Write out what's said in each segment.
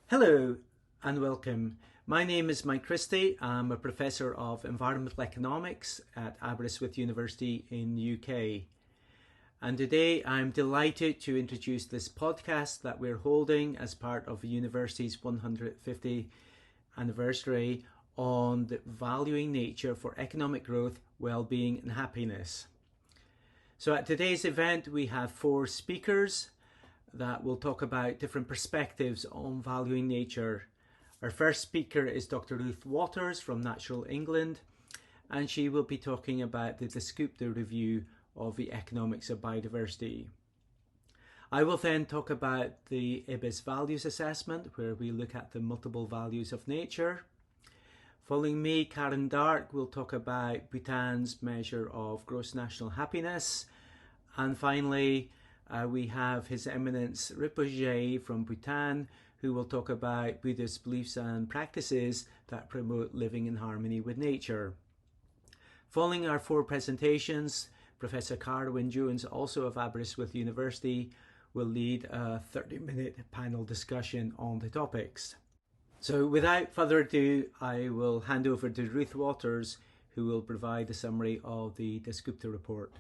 Hello and welcome. My name is Mike Christie. I'm a Professor of Environmental Economics at Aberystwyth University in the UK. And today I'm delighted to introduce this podcast that we're holding as part of the university's 150th anniversary on the valuing nature for economic growth, well-being and happiness. So at today's event we have 4 speakers that will talk about different perspectives on valuing nature. Our first speaker is Dr. Ruth Waters from Natural England, and she will be talking about the Dasgupta review of the economics of biodiversity. I will then talk about the IBIS values assessment, where we look at the multiple values of nature. Following me, Karen Darke will talk about Bhutan's measure of gross national happiness. And finally, we have His Eminence Rinpoche from Bhutan, who will talk about Buddhist beliefs and practices that promote living in harmony with nature. Following our 4 presentations, Professor Carwyn, also of Aberystwyth University, will lead a 30-minute panel discussion on the topics. So without further ado, I will hand over to Ruth Waters, who will provide a summary of the Dasgupta report.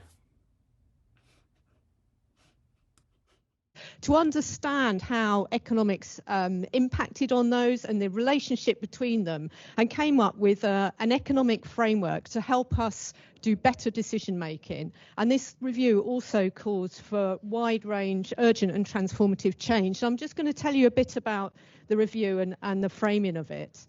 To understand how economics impacted on those and the relationship between them, and came up with an economic framework to help us do better decision making. And this review also calls for wide range, urgent and transformative change. So I'm just going to tell you a bit about the review and the framing of it.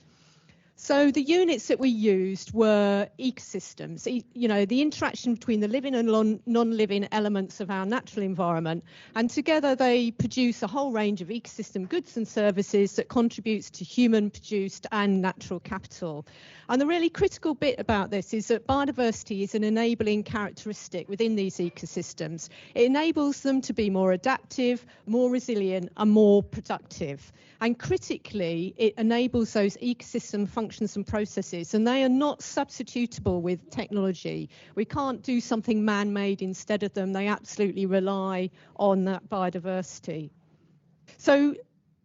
So the units that we used were ecosystems, the interaction between the living and non-living elements of our natural environment, and together they produce a whole range of ecosystem goods and services that contributes to human-produced and natural capital. And the really critical bit about this is that biodiversity is an enabling characteristic within these ecosystems. It enables them to be more adaptive, more resilient, and more productive. And critically, it enables those ecosystem functions and processes, and they are not substitutable with technology. We can't do something man-made instead of them. They absolutely rely on that biodiversity. So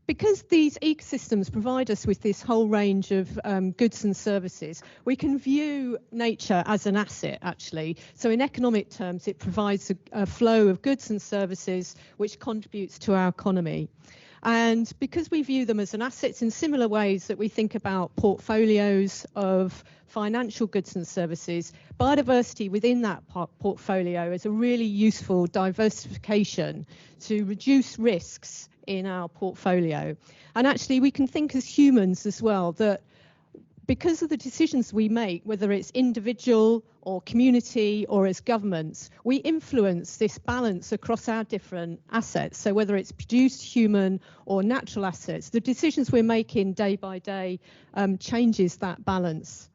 because these ecosystems provide us with this whole range of goods and services, we can view nature as an asset, actually. So in economic terms, it provides a flow of goods and services which contributes to our economy. And because we view them as an asset in similar ways that we think about portfolios of financial goods and services, biodiversity within that portfolio is a really useful diversification to reduce risks in our portfolio. And actually we can think as humans as well that because of the decisions we make, whether it's individual or community or as governments, we influence this balance across our different assets. So whether it's produced human or natural assets, the decisions we're making day by day changes that balance.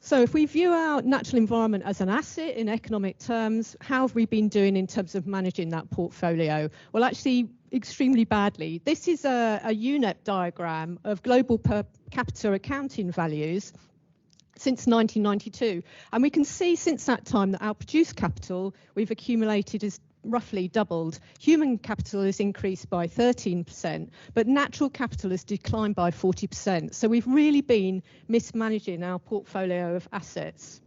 So if we view our natural environment as an asset in economic terms, how have we been doing in terms of managing that portfolio? Well, actually, extremely badly. This is a UNEP diagram of global per capita accounting values since 1992. And we can see since that time that our produced capital we've accumulated has roughly doubled. Human capital has increased by 13%, but natural capital has declined by 40%. So we've really been mismanaging our portfolio of assets.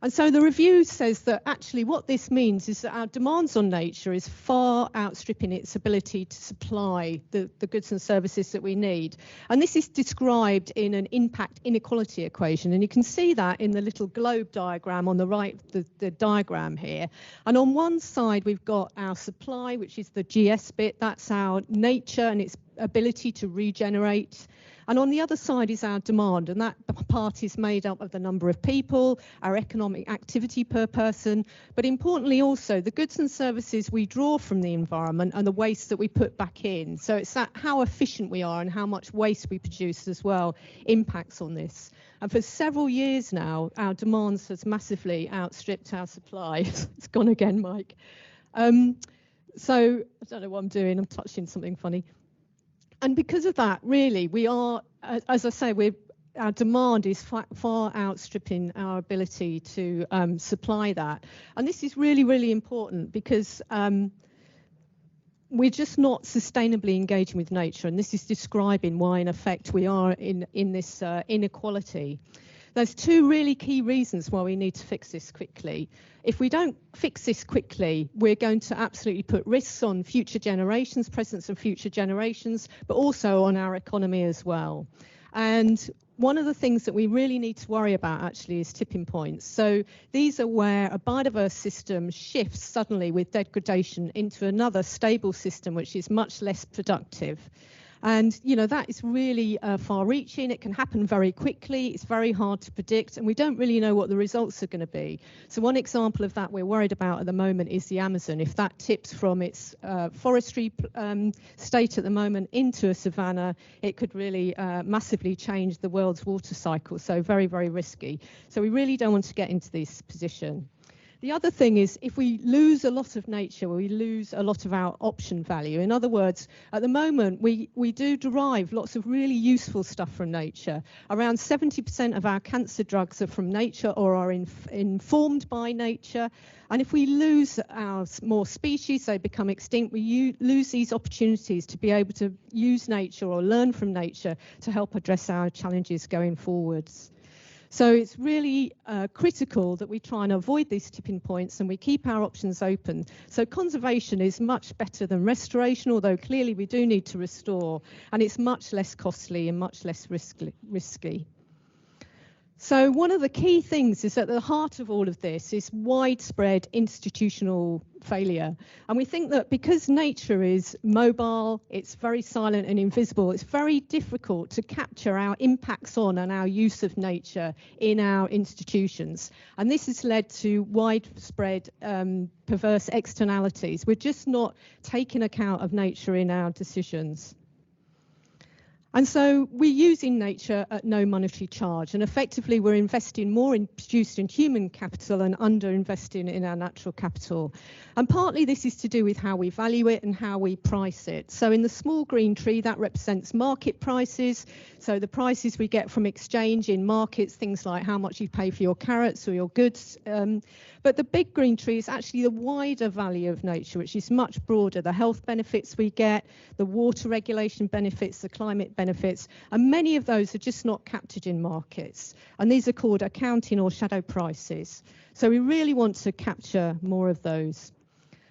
And so the review says that actually what this means is that our demands on nature is far outstripping its ability to supply the goods and services that we need. And this is described in an impact inequality equation. And you can see that in the little globe diagram on the right, the diagram here. And on one side, we've got our supply, which is the GS bit. That's our nature and its ability to regenerate. And on the other side is our demand, and that part is made up of the number of people, our economic activity per person, but importantly also the goods and services we draw from the environment and the waste that we put back in. So it's that how efficient we are and how much waste we produce as well impacts on this. And for several years now, our demands has massively outstripped our supply. It's gone again, Mike. So I don't know what I'm doing. I'm touching something funny. And because of that, really, we are, as I say, our demand is far outstripping our ability to supply that. And this is really, really important because we're just not sustainably engaging with nature, and this is describing why, in effect, we are in this inequality. There's two really key reasons why we need to fix this quickly. If we don't fix this quickly, we're going to absolutely put risks on future generations, present and future generations, but also on our economy as well. And one of the things that we really need to worry about actually is tipping points. So these are where a biodiverse system shifts suddenly with degradation into another stable system which is much less productive. And, you know, that is really far-reaching. It can happen very quickly. It's very hard to predict, and we don't really know what the results are going to be. So one example of that we're worried about at the moment is the Amazon. If that tips from its forestry state at the moment into a savanna, it could really massively change the world's water cycle. So very, very risky. So we really don't want to get into this position. The other thing is, if we lose a lot of nature, we lose a lot of our option value. In other words, at the moment, we do derive lots of really useful stuff from nature. Around 70% of our cancer drugs are from nature or are informed by nature. And if we lose our more species, they become extinct, we lose these opportunities to be able to use nature or learn from nature to help address our challenges going forwards. So it's really critical that we try and avoid these tipping points and we keep our options open. So conservation is much better than restoration, although clearly we do need to restore, and it's much less costly and much less risky. So one of the key things is at the heart of all of this is widespread institutional failure. And we think that because nature is mobile, it's very silent and invisible, it's very difficult to capture our impacts on and our use of nature in our institutions. And this has led to widespread perverse externalities. We're just not taking account of nature in our decisions. And so we're using nature at no monetary charge, and effectively we're investing more in producing human capital and under-investing in our natural capital. And partly this is to do with how we value it and how we price it. So in the small green tree, that represents market prices, so the prices we get from exchange in markets, things like how much you pay for your carrots or your goods. But the big green tree is actually the wider value of nature, which is much broader. The health benefits we get, the water regulation benefits, the climate benefits, and many of those are just not captured in markets. And these are called accounting or shadow prices. So we really want to capture more of those.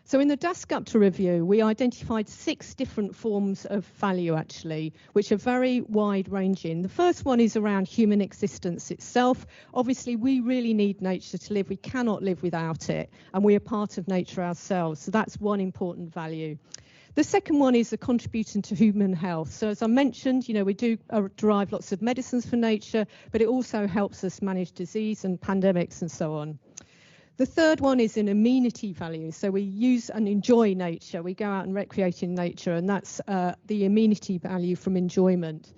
So in the Dasgupta review, we identified 6 different forms of value, actually, which are very wide-ranging. The first one is around human existence itself. Obviously, we really need nature to live. We cannot live without it, and we are part of nature ourselves. So that's one important value. The second one is the contribution to human health. So as I mentioned, you know, we do derive lots of medicines from nature, but it also helps us manage disease and pandemics and so on. The third one is an amenity value. So we use and enjoy nature. We go out and recreate in nature, and that's the amenity value from enjoyment.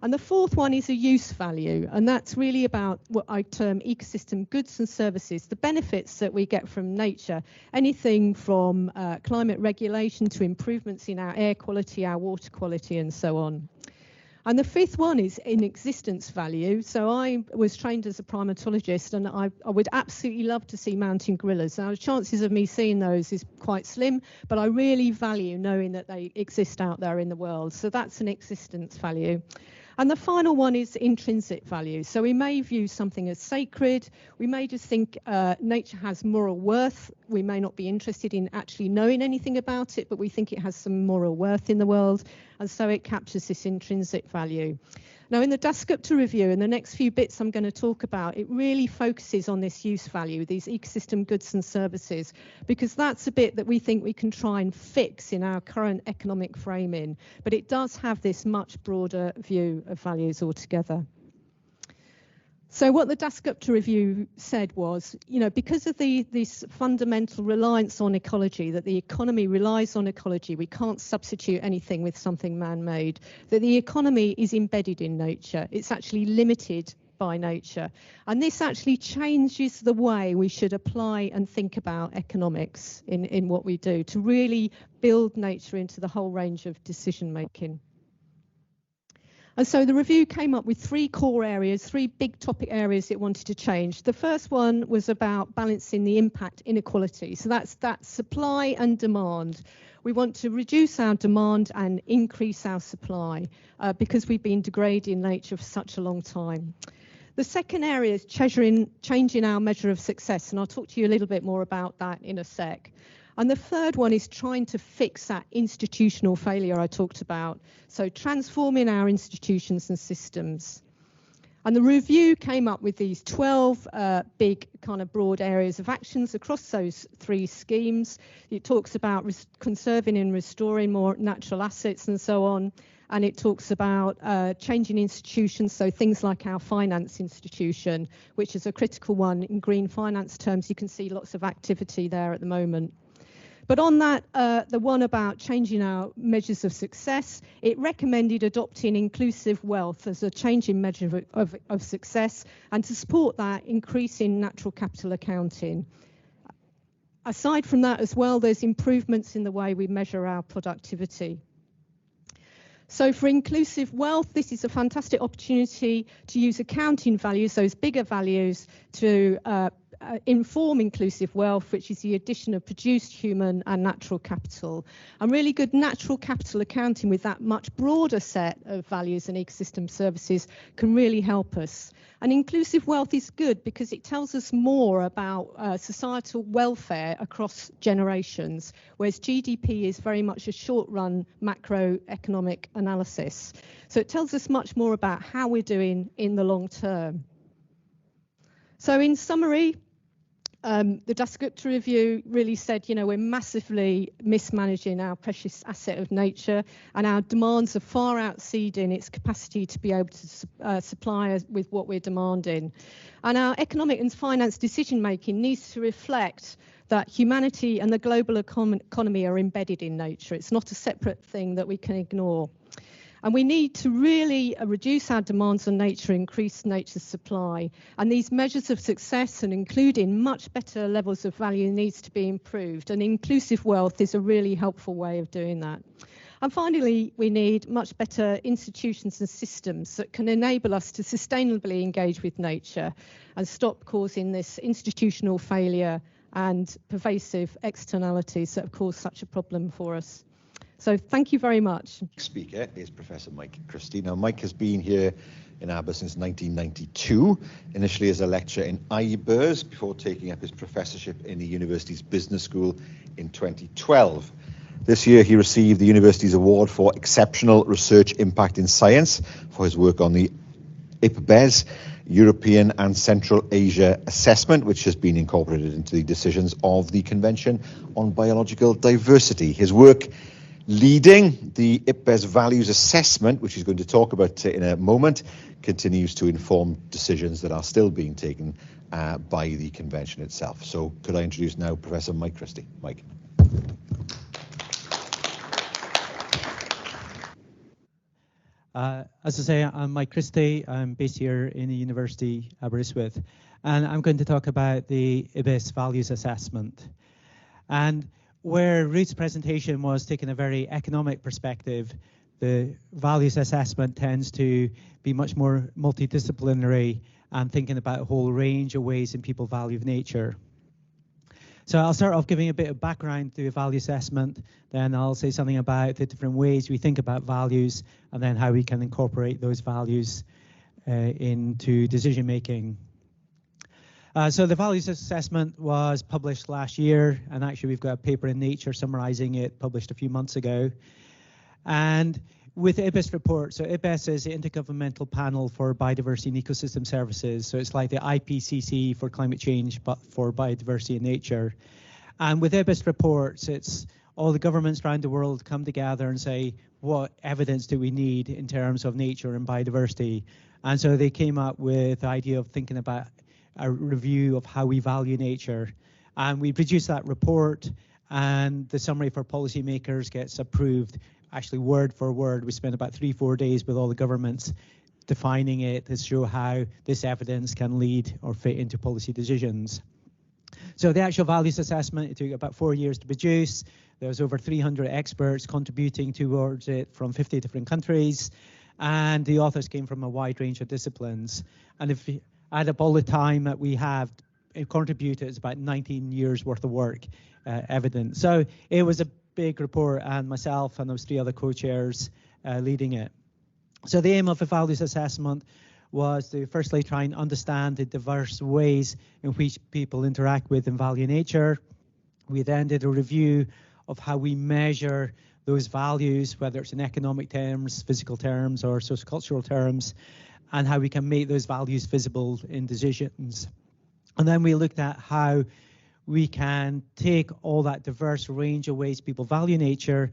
And the fourth one is a use value, and that's really about what I term ecosystem goods and services, the benefits that we get from nature, anything from climate regulation to improvements in our air quality, our water quality, and so on. And the fifth one is in existence value. So I was trained as a primatologist, and I would absolutely love to see mountain gorillas. Now, the chances of me seeing those is quite slim, but I really value knowing that they exist out there in the world. So that's an existence value. And the final one is intrinsic value. So we may view something as sacred. We may just think nature has moral worth. We may not be interested in actually knowing anything about it, but we think it has some moral worth in the world. And so it captures this intrinsic value. Now, in the Dasgupta review, in the next few bits I'm going to talk about, it really focuses on this use value, these ecosystem goods and services, because that's a bit that we think we can try and fix in our current economic framing. But it does have this much broader view of values altogether. So what the Dasgupta review said was, you know, because of this fundamental reliance on ecology, that the economy relies on ecology, we can't substitute anything with something man-made, that the economy is embedded in nature, it's actually limited by nature. And this actually changes the way we should apply and think about economics in what we do, to really build nature into the whole range of decision-making. And so the review came up with 3 core areas, 3 big topic areas it wanted to change. The first one was about balancing the impact inequality. So that's that supply and demand. We want to reduce our demand and increase our supply because we've been degrading nature for such a long time. The second area is changing our measure of success, and I'll talk to you a little bit more about that in a sec. And the third one is trying to fix that institutional failure I talked about, so transforming our institutions and systems. And the review came up with these 12 big kind of broad areas of actions across those 3 schemes. It talks about conserving and restoring more natural assets and so on. And it talks about changing institutions, so things like our finance institution, which is a critical one in green finance terms. You can see lots of activity there at the moment. But on that, the one about changing our measures of success, it recommended adopting inclusive wealth as a changing measure of success, and to support that, increasing natural capital accounting. Aside from that as well, there's improvements in the way we measure our productivity. So for inclusive wealth, this is a fantastic opportunity to use accounting values, those bigger values, to inform inclusive wealth, which is the addition of produced human and natural capital. And really good natural capital accounting with that much broader set of values and ecosystem services can really help us. And inclusive wealth is good because it tells us more about societal welfare across generations, whereas GDP is very much a short-run macroeconomic analysis. So it tells us much more about how we're doing in the long term. So in summary, the Dasgupta review really said, we're massively mismanaging our precious asset of nature, and our demands are far exceeding its capacity to be able to supply us with what we're demanding. And our economic and finance decision making needs to reflect that humanity and the global economy are embedded in nature. It's not a separate thing that we can ignore. And we need to really reduce our demands on nature, increase nature's supply. And these measures of success, and including much better levels of value, needs to be improved. And inclusive wealth is a really helpful way of doing that. And finally, we need much better institutions and systems that can enable us to sustainably engage with nature and stop causing this institutional failure and pervasive externalities that have caused such a problem for us. So thank you very much. Next speaker is Professor Mike Christie. Now, Mike has been here in Aberystwyth since 1992, initially as a lecturer in IBERS before taking up his professorship in the university's business school in 2012. This year, he received the university's award for exceptional research impact in science for his work on the IPBES European and Central Asia Assessment, which has been incorporated into the decisions of the Convention on Biological Diversity. His work leading the IPBES Values Assessment, which he's going to talk about in a moment, continues to inform decisions that are still being taken by the Convention itself. So could I introduce now Professor Mike Christie. Mike. As I say, I'm Mike Christie. I'm based here in the University Aberystwyth, and I'm going to talk about the IPBES Values Assessment. And where Ruth's presentation was taking a very economic perspective, the values assessment tends to be much more multidisciplinary and thinking about a whole range of ways in people value nature. So I'll start off giving a bit of background to the value assessment, then I'll say something about the different ways we think about values, and then how we can incorporate those values into decision making. So the values assessment was published last year, and actually we've got a paper in Nature summarizing it, published a few months ago. And with the IPBES report, so IPBES is the Intergovernmental Panel for Biodiversity and Ecosystem Services, so it's like the IPCC for climate change, but for biodiversity and nature. And with IPBES reports, it's all the governments around the world come together and say, what evidence do we need in terms of nature and biodiversity? And so they came up with the idea of thinking about a review of how we value nature. And we produced that report, and the summary for policymakers gets approved, actually word for word. We spent about 3-4 days with all the governments defining it to show how this evidence can lead or fit into policy decisions. So the actual values assessment, it took about 4 years to produce. There was over 300 experts contributing towards it from 50 different countries, and the authors came from a wide range of disciplines. And if you add up all the time that we have contributed, it's about 19 years worth of work evidence. So it was a big report, and myself and those 3 other co-chairs leading it. So the aim of the values assessment was to firstly try and understand the diverse ways in which people interact with and value nature. We then did a review of how we measure those values, whether it's in economic terms, physical terms, or sociocultural terms, and how we can make those values visible in decisions. And then we looked at how we can take all that diverse range of ways people value nature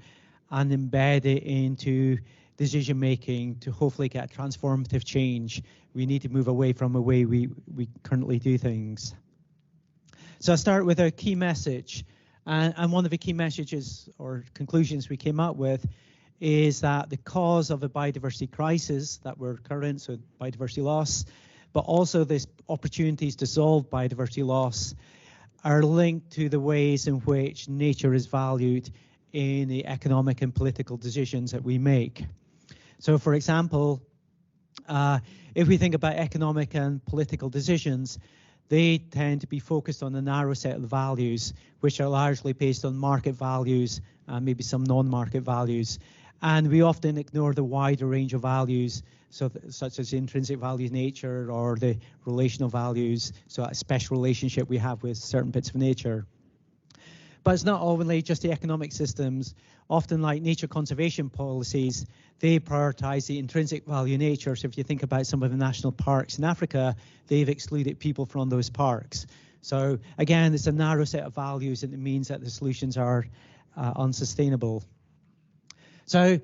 and embed it into decision making to hopefully get transformative change. We need to move away from the way we currently do things. So I'll start with a key message. And one of the key messages or conclusions we came up with is that the cause of a biodiversity crisis that we're current, so biodiversity loss, but also this opportunities to solve biodiversity loss are linked to the ways in which nature is valued in the economic and political decisions that we make. So, for example, if we think about economic and political decisions, they tend to be focused on a narrow set of values, which are largely based on market values and maybe some non-market values. And we often ignore the wider range of values, such as the intrinsic values of nature or the relational values, so a special relationship we have with certain bits of nature. But it's not only just the economic systems. Often, like nature conservation policies, they prioritize the intrinsic value of nature. So if you think about some of the national parks in Africa, they've excluded people from those parks. So again, it's a narrow set of values, and it means that the solutions are unsustainable. So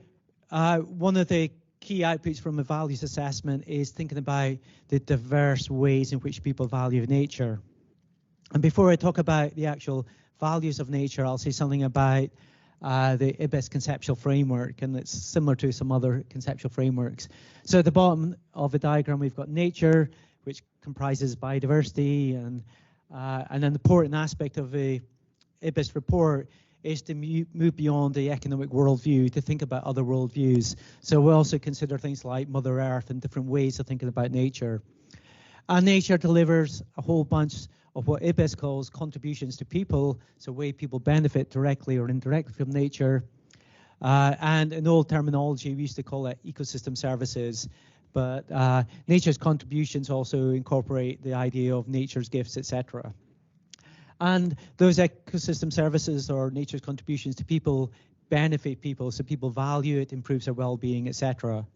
one of the key outputs from a values assessment is thinking about the diverse ways in which people value nature. And before I talk about the actual values of nature, I'll say something about the IBIS conceptual framework, and it's similar to some other conceptual frameworks. So at the bottom of the diagram, we've got nature, which comprises biodiversity, and an important aspect of the IBIS report is to move beyond the economic worldview to think about other worldviews. So we also consider things like Mother Earth and different ways of thinking about nature. And nature delivers a whole bunch of what IBIS calls contributions to people, so way people benefit directly or indirectly from nature. And in old terminology, we used to call it ecosystem services. But nature's contributions also incorporate the idea of nature's gifts, etc. And those ecosystem services or nature's contributions to people benefit people, so people value it, improves their well-being, etc.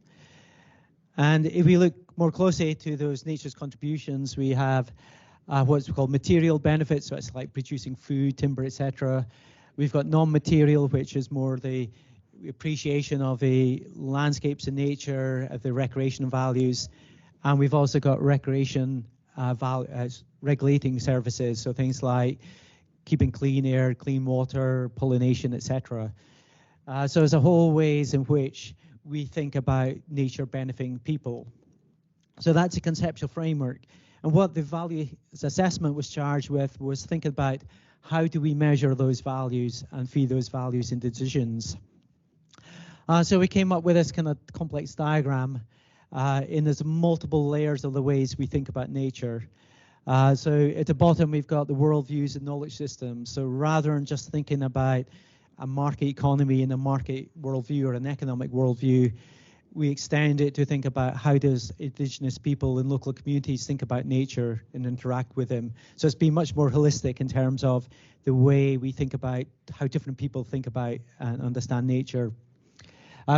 And if we look more closely to those nature's contributions, we have what's called material benefits, so it's like producing food, timber, etc. We've got non-material, which is more the appreciation of the landscapes in nature, of the recreational values, and we've also got recreation regulating services, so things like keeping clean air, clean water, pollination, etc. So there's a whole ways in which we think about nature benefiting people. So that's a conceptual framework. And what the values assessment was charged with was thinking about how do we measure those values and feed those values into decisions. So we came up with this kind of complex diagram in there's multiple layers of the ways we think about nature. So at the bottom, we've got the worldviews and knowledge systems. So rather than just thinking about a market economy and a market worldview or an economic worldview, we extend it to think about how does indigenous people in local communities think about nature and interact with them. So it's been much more holistic in terms of the way we think about how different people think about and understand nature.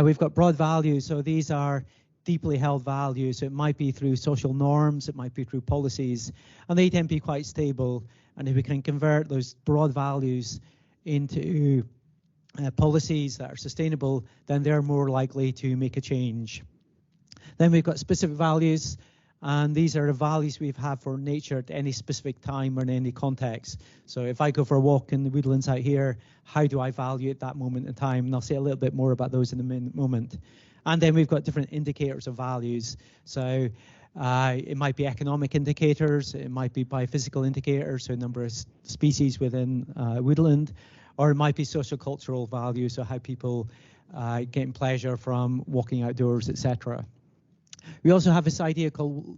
We've got broad values, so these are deeply held values. It might be through social norms, it might be through policies, and they tend to be quite stable. And if we can convert those broad values into policies that are sustainable, then they're more likely to make a change. Then we've got specific values, and these are the values we've had for nature at any specific time or in any context. So if I go for a walk in the woodlands out here, how do I value at that moment in time? And I'll say a little bit more about those in a moment. And then we've got different indicators of values. So it might be economic indicators, it might be biophysical indicators, so a number of species within woodland, or it might be sociocultural values, so how people gain pleasure from walking outdoors, etc. We also have this idea called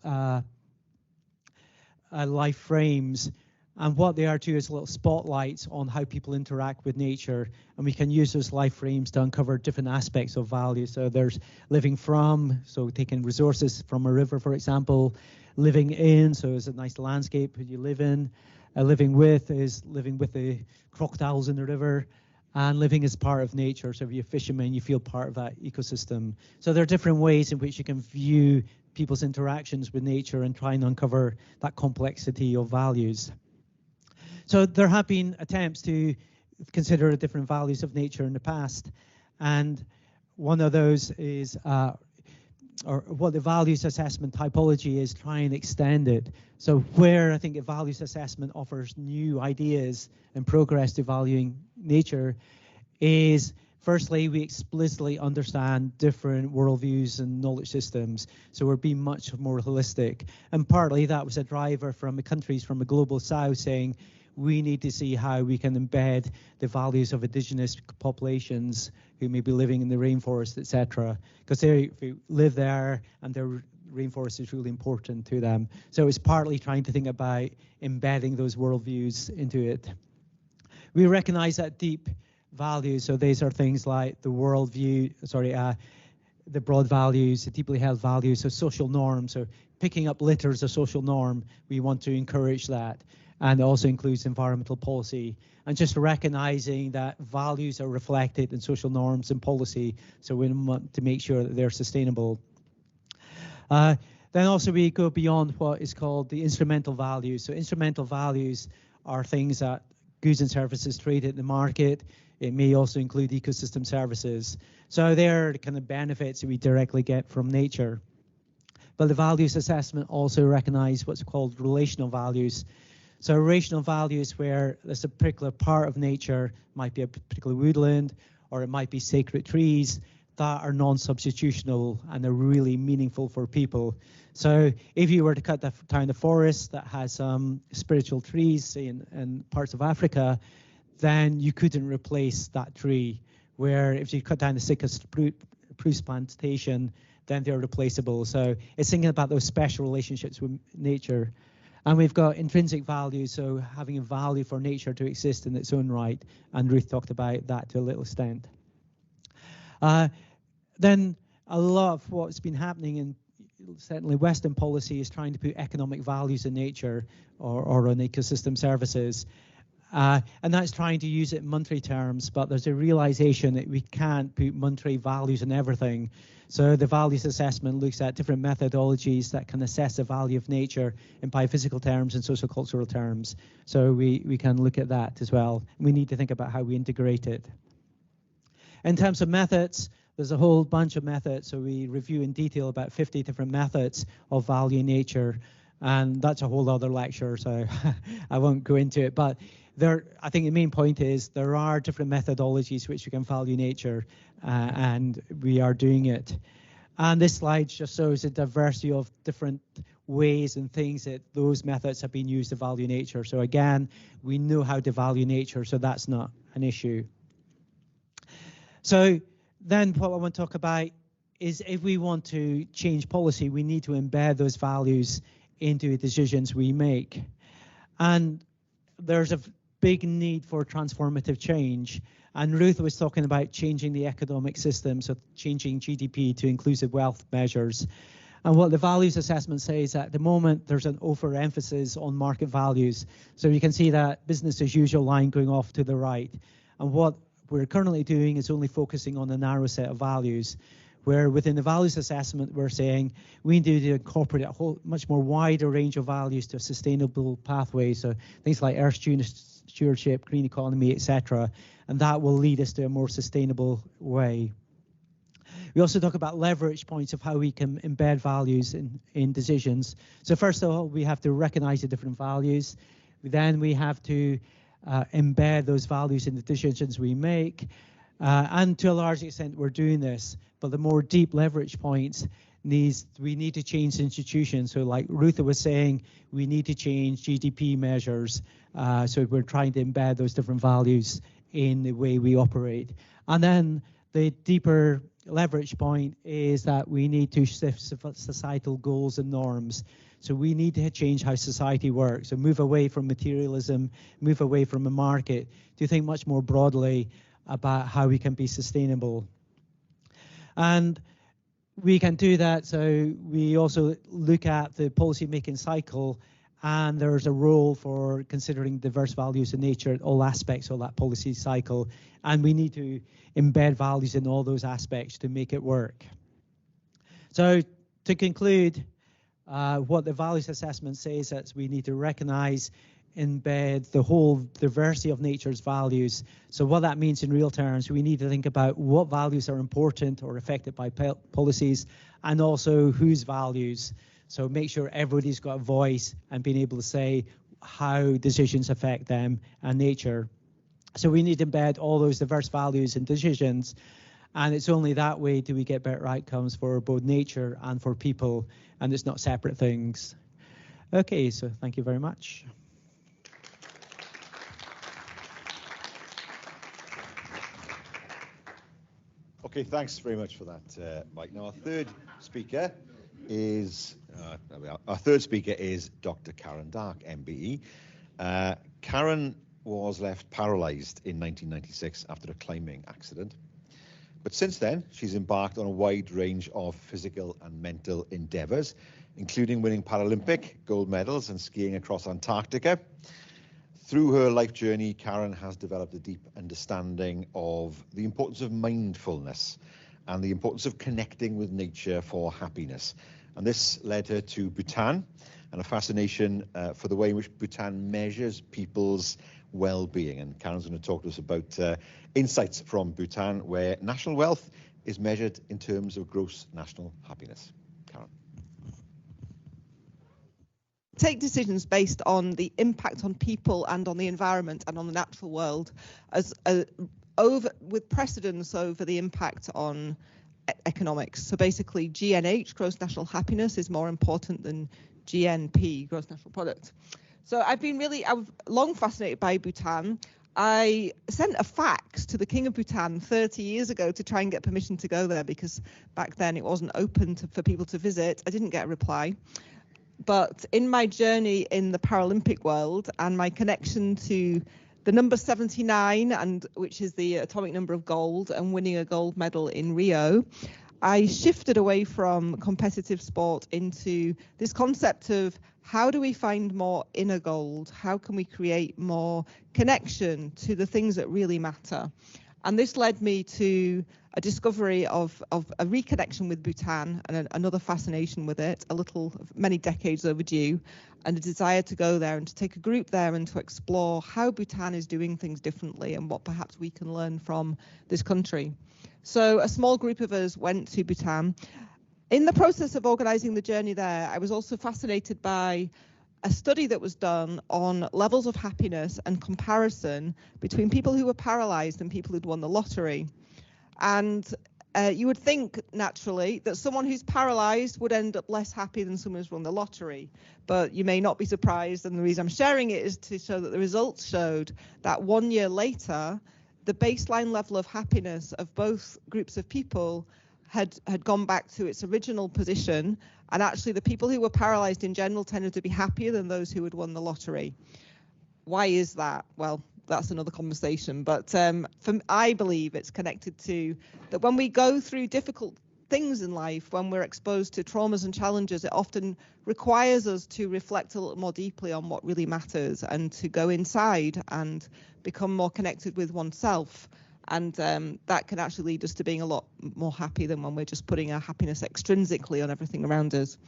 life frames, And what they are too is little spotlights on how people interact with nature. And we can use those life frames to uncover different aspects of value. So there's living from, so taking resources from a river, for example. Living in, so it's a nice landscape you live in. Living with is living with the crocodiles in the river. And living as part of nature. So if you're a fisherman, you feel part of that ecosystem. So there are different ways in which you can view people's interactions with nature and try and uncover that complexity of values. So there have been attempts to consider the different values of nature in the past. And one of those is, or what the values assessment typology is, try and extend it. So where I think a values assessment offers new ideas and progress to valuing nature is, firstly, we explicitly understand different worldviews and knowledge systems. So we're being much more holistic. And partly that was a driver from the countries from the global south saying, we need to see how we can embed the values of indigenous populations who may be living in the rainforest, etc. Because they live there and their rainforest is really important to them. So it's partly trying to think about embedding those worldviews into it. We recognize that deep values, so these are things like the worldview, the broad values, the deeply held values, so social norms. So picking up litter as a social norm, we want to encourage that. And it also includes environmental policy. And just recognizing that values are reflected in social norms and policy, so we want to make sure that they're sustainable. Then also we go beyond what is called the instrumental values. So instrumental values are things that goods and services traded in the market. It may also include ecosystem services. So they're the kind of benefits that we directly get from nature. But the values assessment also recognize what's called relational values. So relational values where there's a particular part of nature, might be a particular woodland, or it might be sacred trees, that are non-substitutional and are really meaningful for people. So if you were to cut down the forest that has some spiritual trees, say in parts of Africa, then you couldn't replace that tree. Where if you cut down the sickest spruce plantation, then they're replaceable. So it's thinking about those special relationships with nature. And we've got intrinsic value, so having a value for nature to exist in its own right. And Ruth talked about that to a little extent. Then a lot of what's been happening in certainly Western policy is trying to put economic values in nature or on ecosystem services. And that's trying to use it in monetary terms, but there's a realization that we can't put monetary values in everything. So the values assessment looks at different methodologies that can assess the value of nature in biophysical terms and sociocultural terms. So we can look at that as well. We need to think about how we integrate it. In terms of methods, there's a whole bunch of methods. So we review in detail about 50 different methods of valuing nature. And that's a whole other lecture, so I won't go into it. But I think the main point is there are different methodologies which you can value nature, and we are doing it. And this slide just shows a diversity of different ways and things that those methods have been used to value nature. So again, we know how to value nature, so that's not an issue. So then what I want to talk about is if we want to change policy, we need to embed those values into the decisions we make. And there's a big need for transformative change. And Ruth was talking about changing the economic system, so changing GDP to inclusive wealth measures. And what the values assessment says at the moment, there's an overemphasis on market values. So you can see that business as usual line going off to the right. And what we're currently doing is only focusing on a narrow set of values, where within the values assessment, we're saying we need to incorporate a whole much more wider range of values to a sustainable pathway. So things like earth stewardship, green economy, etc. And that will lead us to a more sustainable way. We also talk about leverage points of how we can embed values in decisions. So first of all, we have to recognize the different values. Then we have to embed those values in the decisions we make. And to a large extent, we're doing this. But the more deep leverage points, we need to change institutions. So like Ruth was saying, we need to change GDP measures. So we're trying to embed those different values in the way we operate. And then the deeper leverage point is that we need to shift societal goals and norms. So we need to change how society works, so move away from materialism, move away from a market, to think much more broadly about how we can be sustainable. And we can do that, so we also look at the policy making cycle, and there's a role for considering diverse values in nature at all aspects of that policy cycle, and we need to embed values in all those aspects to make it work. So to conclude, what the values assessment says is we need to recognize, embed the whole diversity of nature's values. So what that means in real terms, we need to think about what values are important or affected by policies, and also whose values. So make sure everybody's got a voice and being able to say how decisions affect them and nature. So we need to embed all those diverse values in decisions, and it's only that way do we get better outcomes for both nature and for people, and it's not separate things. Okay, so thank you very much. Okay, thanks very much for that, Mike. Now, our third speaker is Dr. Karen Darke MBE. Karen was left paralysed in 1996 after a climbing accident. But since then, she's embarked on a wide range of physical and mental endeavours, including winning Paralympic gold medals and skiing across Antarctica. Through her life journey, Karen has developed a deep understanding of the importance of mindfulness and the importance of connecting with nature for happiness. And this led her to Bhutan and a fascination for the way in which Bhutan measures people's well-being. And Karen's going to talk to us about insights from Bhutan, where national wealth is measured in terms of gross national happiness. Karen. Take decisions based on the impact on people and on the environment and on the natural world with precedence over the impact on economics. So basically GNH, gross national happiness, is more important than GNP, gross national product. So I was long fascinated by Bhutan. I sent a fax to the King of Bhutan 30 years ago to try and get permission to go there, because back then it wasn't open for people to visit. I didn't get a reply. But in my journey in the Paralympic world and my connection to the number 79, which is the atomic number of gold, and winning a gold medal in Rio, I shifted away from competitive sport into this concept of how do we find more inner gold? How can we create more connection to the things that really matter? And this led me to a discovery of a reconnection with Bhutan and another fascination with it, many decades overdue, and a desire to go there and to take a group there and to explore how Bhutan is doing things differently and what perhaps we can learn from this country. So a small group of us went to Bhutan. In the process of organizing the journey there, I was also fascinated by a study that was done on levels of happiness and comparison between people who were paralyzed and people who'd won the lottery. And you would think naturally that someone who's paralyzed would end up less happy than someone who's won the lottery. But you may not be surprised, and the reason I'm sharing it is to show that the results showed that 1 year later, the baseline level of happiness of both groups of people had gone back to its original position, and actually the people who were paralyzed in general tended to be happier than those who had won the lottery. Why is that? Well, that's another conversation, but I believe it's connected to that when we go through difficult things in life, when we're exposed to traumas and challenges, it often requires us to reflect a little more deeply on what really matters and to go inside and become more connected with oneself. And that can actually lead us to being a lot more happy than when we're just putting our happiness extrinsically on everything around us.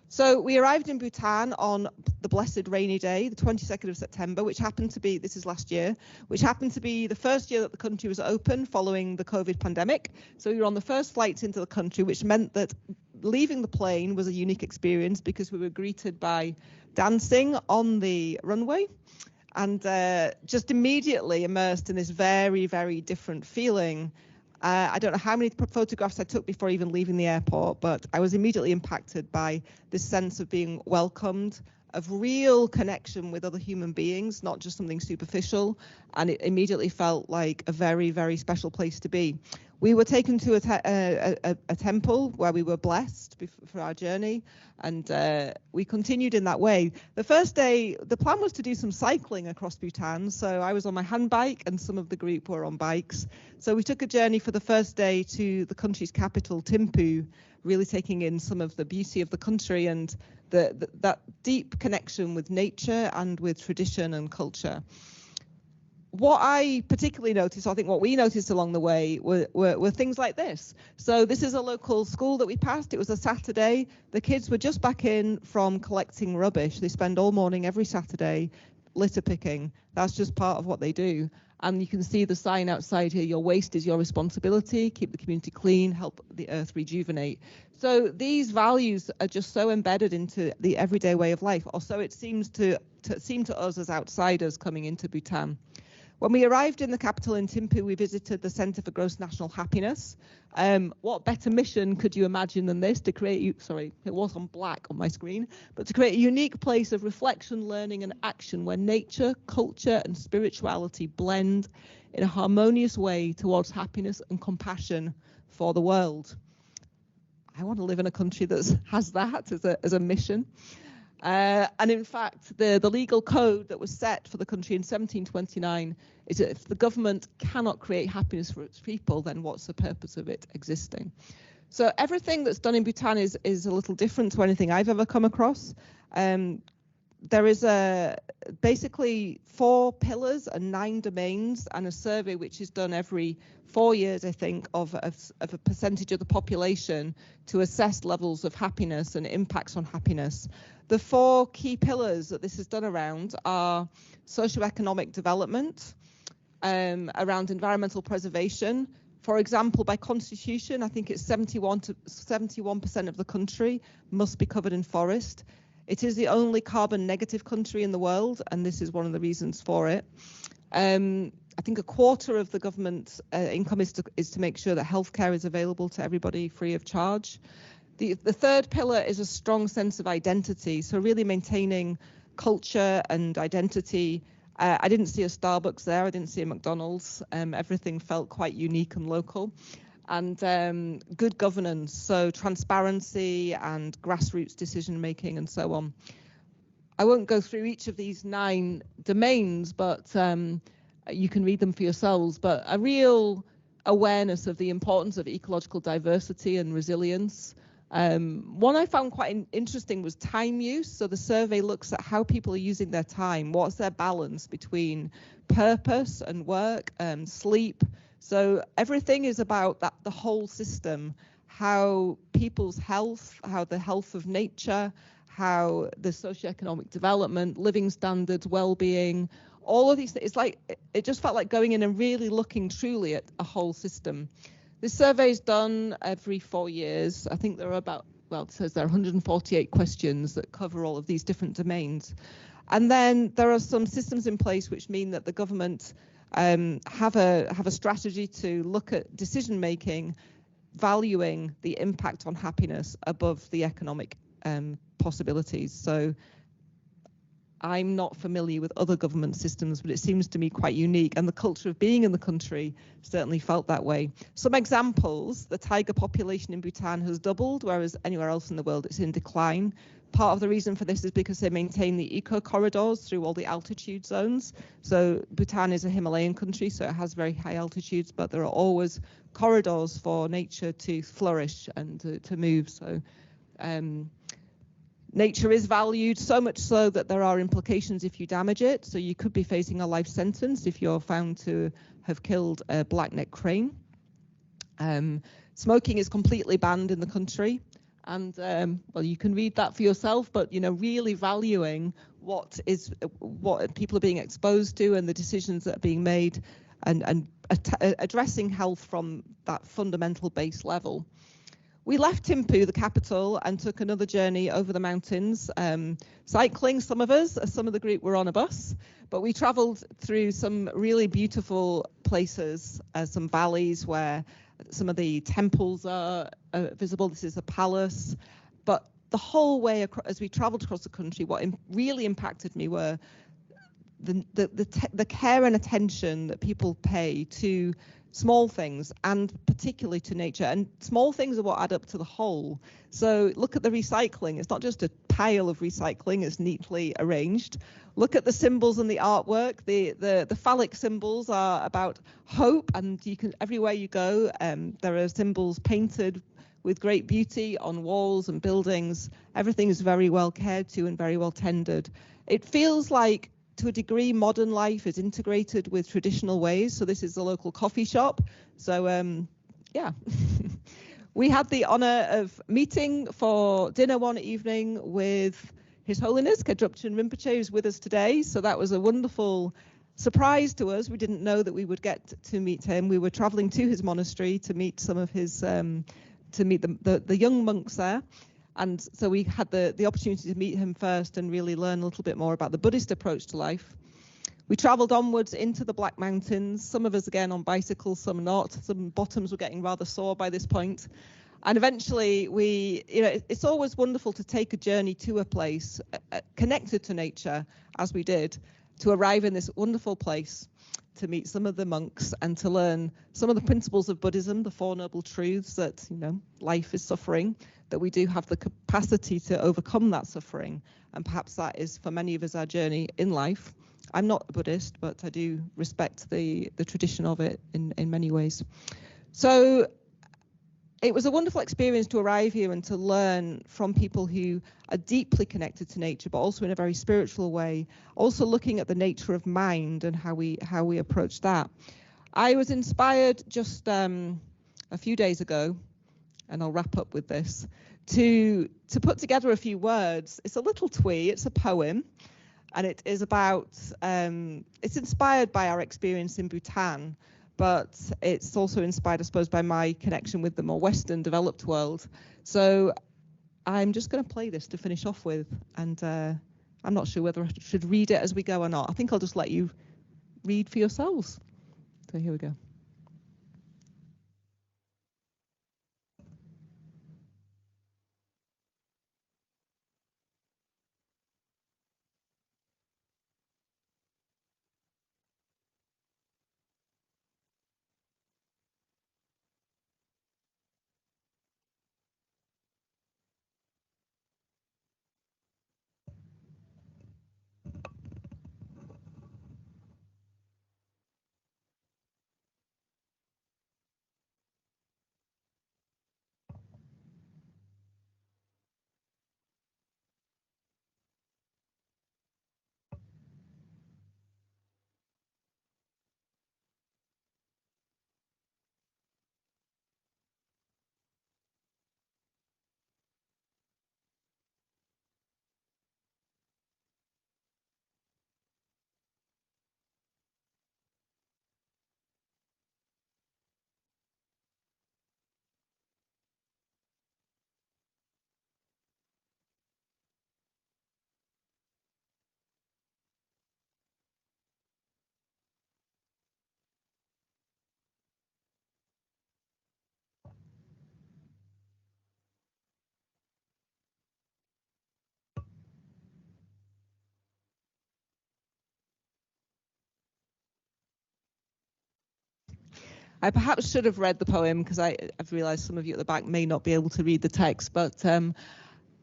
So we arrived in Bhutan on the blessed rainy day, the 22nd of September, which happened to be, this is last year, which happened to be the first year that the country was open following the COVID pandemic. So we were on the first flights into the country, which meant that leaving the plane was a unique experience because we were greeted by dancing on the runway. And just immediately immersed in this very, very different feeling. I don't know how many photographs I took before even leaving the airport, but I was immediately impacted by this sense of being welcomed of real connection with other human beings, not just something superficial, and it immediately felt like a very, very special place to be. We were taken to a temple where we were blessed for our journey, and we continued in that way. The first day, the plan was to do some cycling across Bhutan, so I was on my hand bike and some of the group were on bikes. So we took a journey for the first day to the country's capital, Thimphu, really taking in some of the beauty of the country and that deep connection with nature and with tradition and culture. What I particularly noticed, I think what we noticed along the way were things like this. So this is a local school that we passed. It was a Saturday. The kids were just back in from collecting rubbish. They spend all morning every Saturday litter picking. That's just part of what they do. And you can see the sign outside here, your waste is your responsibility, keep the community clean, help the earth rejuvenate. So these values are just so embedded into the everyday way of life, or so it seems to seem to us as outsiders coming into Bhutan. When we arrived in the capital in Thimphu, we visited the Centre for Gross National Happiness. What better mission could you imagine than this, to create, sorry, it was on black on my screen, but to create a unique place of reflection, learning and action where nature, culture and spirituality blend in a harmonious way towards happiness and compassion for the world. I want to live in a country that has that as a mission. And in fact, the legal code that was set for the country in 1729 is that if the government cannot create happiness for its people, then what's the purpose of it existing? So everything that's done in Bhutan is a little different to anything I've ever come across. There is basically 4 pillars and 9 domains, and a survey which is done every 4 years, I think, of a percentage of the population to assess levels of happiness and impacts on happiness. The 4 key pillars that this is done around are socioeconomic development, around environmental preservation. For example, by constitution, I think it's 71% of the country must be covered in forest. It is the only carbon negative country in the world, and this is one of the reasons for it. I think a quarter of the government's income is to make sure that healthcare is available to everybody free of charge. The third pillar is a strong sense of identity, so really maintaining culture and identity. I didn't see a Starbucks there, I didn't see a McDonald's, everything felt quite unique and local. And good governance, so transparency and grassroots decision making and so on. I won't go through each of these 9 domains, but you can read them for yourselves, but a real awareness of the importance of ecological diversity and resilience. One I found quite interesting was time use. So the survey looks at how people are using their time. What's their balance between purpose and work, sleep? So everything is about the whole system, how people's health, how the health of nature, how the socioeconomic development, living standards, well-being, all of these things. It's like, it just felt like going in and really looking truly at a whole system. This survey is done every 4 years. I think there are about, well, it says there are 148 questions that cover all of these different domains. And then there are some systems in place which mean that the government have a strategy to look at decision making, valuing the impact on happiness above the economic possibilities. So I'm not familiar with other government systems, but it seems to me quite unique, and the culture of being in the country certainly felt that way. Some examples: the tiger population in Bhutan has doubled, whereas anywhere else in the world it's in decline. Part of the reason for this is because they maintain the eco corridors through all the altitude zones. So Bhutan is a Himalayan country, so it has very high altitudes, but there are always corridors for nature to flourish and to move. So nature is valued, so much so that there are implications if you damage it. So you could be facing a life sentence if you're found to have killed a black-necked crane. Smoking is completely banned in the country. And well, you can read that for yourself, but really valuing what people are being exposed to and the decisions that are being made, and addressing health from that fundamental base level. We left Thimphu, the capital, and took another journey over the mountains, cycling. Some of the group were on a bus, but we traveled through some really beautiful places, some valleys where some of the temples are visible. This is a palace, but the whole way as we travelled across the country, what really impacted me were the care and attention that people pay to small things, and particularly to nature. And small things are what add up to the whole. So look at the recycling. It's not just a pile of recycling, it's neatly arranged. Look at the symbols and the artwork. The phallic symbols are about hope, and you can, everywhere you go, there are symbols painted with great beauty on walls and buildings. Everything is very well cared to and very well tended. It feels like, to a degree, modern life is integrated with traditional ways. So this is a local coffee shop. So yeah, we had the honor of meeting for dinner one evening with His Holiness Khedrupchen Rinpoche, who's with us today. So that was a wonderful surprise to us. We didn't know that we would get to meet him. We were traveling to his monastery to meet some of his, to meet the young monks there. And so we had the opportunity to meet him first and really learn a little bit more about the Buddhist approach to life. We travelled onwards into the Black Mountains, some of us again on bicycles, some not. Some bottoms were getting rather sore by this point. And eventually it's always wonderful to take a journey to a place connected to nature, as we did, to arrive in this wonderful place, to meet some of the monks and to learn some of the principles of Buddhism, the Four Noble Truths, that, life is suffering, that we do have the capacity to overcome that suffering. And perhaps that is, for many of us, our journey in life. I'm not a Buddhist, but I do respect the tradition of it in many ways. So it was a wonderful experience to arrive here and to learn from people who are deeply connected to nature, but also in a very spiritual way, also looking at the nature of mind and how we approach that. I was inspired just a few days ago, and I'll wrap up with this, to put together a few words. It's a little twee, it's a poem, and it is about, it's inspired by our experience in Bhutan, but it's also inspired, I suppose, by my connection with the more Western developed world. So I'm just going to play this to finish off with, and I'm not sure whether I should read it as we go or not. I think I'll just let you read for yourselves. So here we go. I perhaps should have read the poem, because I've realised some of you at the back may not be able to read the text, but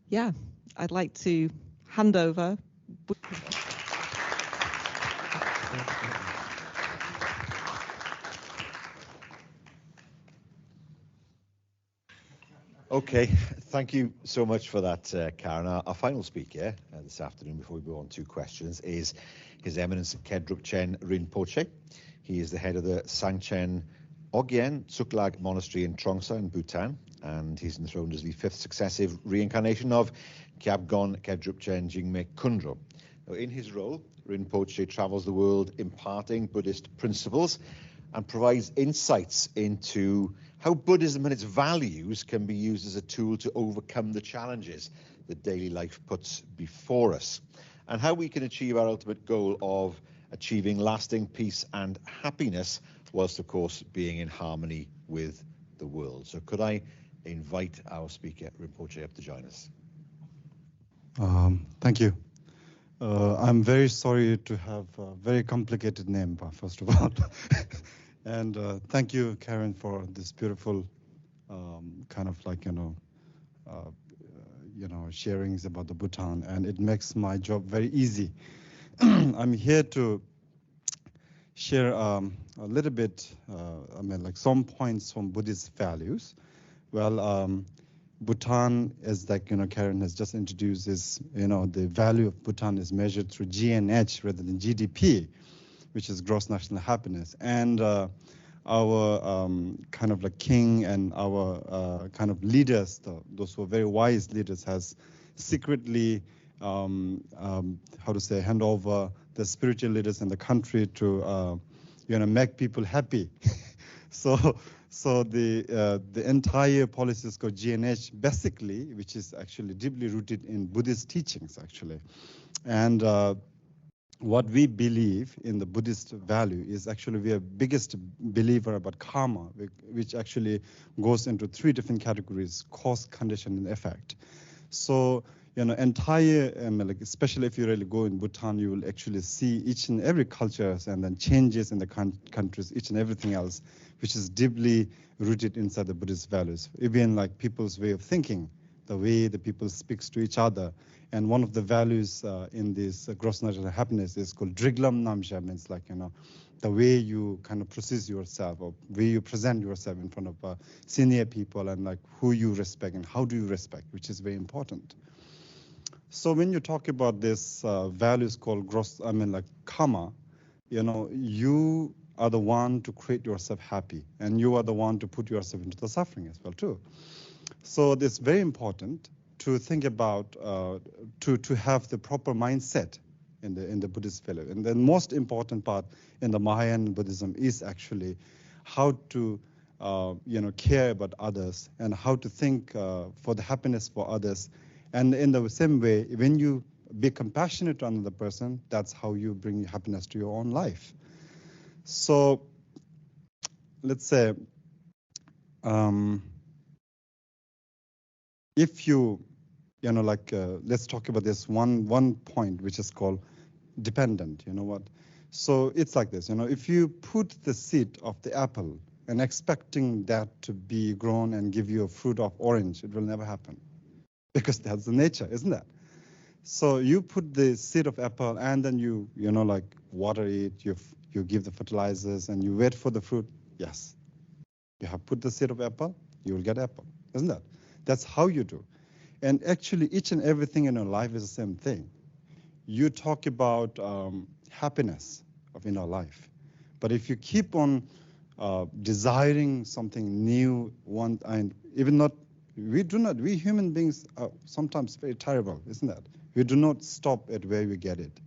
yeah, I'd like to hand over. Okay, thank you so much for that, Karen. Our final speaker this afternoon, before we go on to questions, is His Eminence Khedrupchen Rinpoche. He is the head of the Sangchen Ogyen Tsuklak Monastery in Trongsa in Bhutan, and he's enthroned as the fifth successive reincarnation of Kyabgon Khedrupchen Jingme Kundro. Now, in his role, Rinpoche travels the world imparting Buddhist principles and provides insights into how Buddhism and its values can be used as a tool to overcome the challenges that daily life puts before us, and how we can achieve our ultimate goal of achieving lasting peace and happiness, whilst of course being in harmony with the world. So could I invite our speaker, Rinpoche, up to join us? Thank you. I'm very sorry to have a very complicated name, first of all. And thank you, Karen, for this beautiful kind of like, sharings about the Bhutan, and it makes my job very easy. I'm here to share a little bit, some points from Buddhist values. Well, Bhutan, as like, Karen has just introduced, is, the value of Bhutan is measured through GNH rather than GDP, which is gross national happiness. And our kind of like king and our kind of leaders, those who are very wise leaders, has secretly, hand over the spiritual leaders in the country to, make people happy. So the entire policy is called GNH, basically, which is actually deeply rooted in Buddhist teachings, actually. And what we believe in the Buddhist value is actually we are biggest believer about karma, which actually goes into 3 different categories: cause, condition, and effect. So, entire, especially if you really go in Bhutan, you will actually see each and every cultures and then changes in the countries, each and everything else, which is deeply rooted inside the Buddhist values. Even like people's way of thinking, the way the people speaks to each other. And one of the values in this gross national happiness is called Driglam Namja, means like, the way you kind of process yourself, or way you present yourself in front of senior people, and like who you respect and how do you respect, which is very important. So when you talk about this values called karma, you are the one to create yourself happy, and you are the one to put yourself into the suffering as well too. So it's very important to think about, to have the proper mindset in the Buddhist value. And the most important part in the Mahayana Buddhism is actually how to, care about others, and how to think for the happiness for others. And in the same way, when you be compassionate to another person, that's how you bring happiness to your own life. So let's say, if you, let's talk about this one point, which is called dependent. So it's like this, if you put the seed of the apple and expecting that to be grown and give you a fruit of orange, it will never happen, because that's the nature, isn't that? So you put the seed of apple, and then you water it, you give the fertilizers, and you wait for the fruit. Yes, you have put the seed of apple, you will get apple, isn't that? That's how you do. And actually, each and everything in our life is the same thing. You talk about happiness in our life, but if you keep on desiring something new, and even not, we human beings are sometimes very terrible, isn't that? We do not stop at where we get it.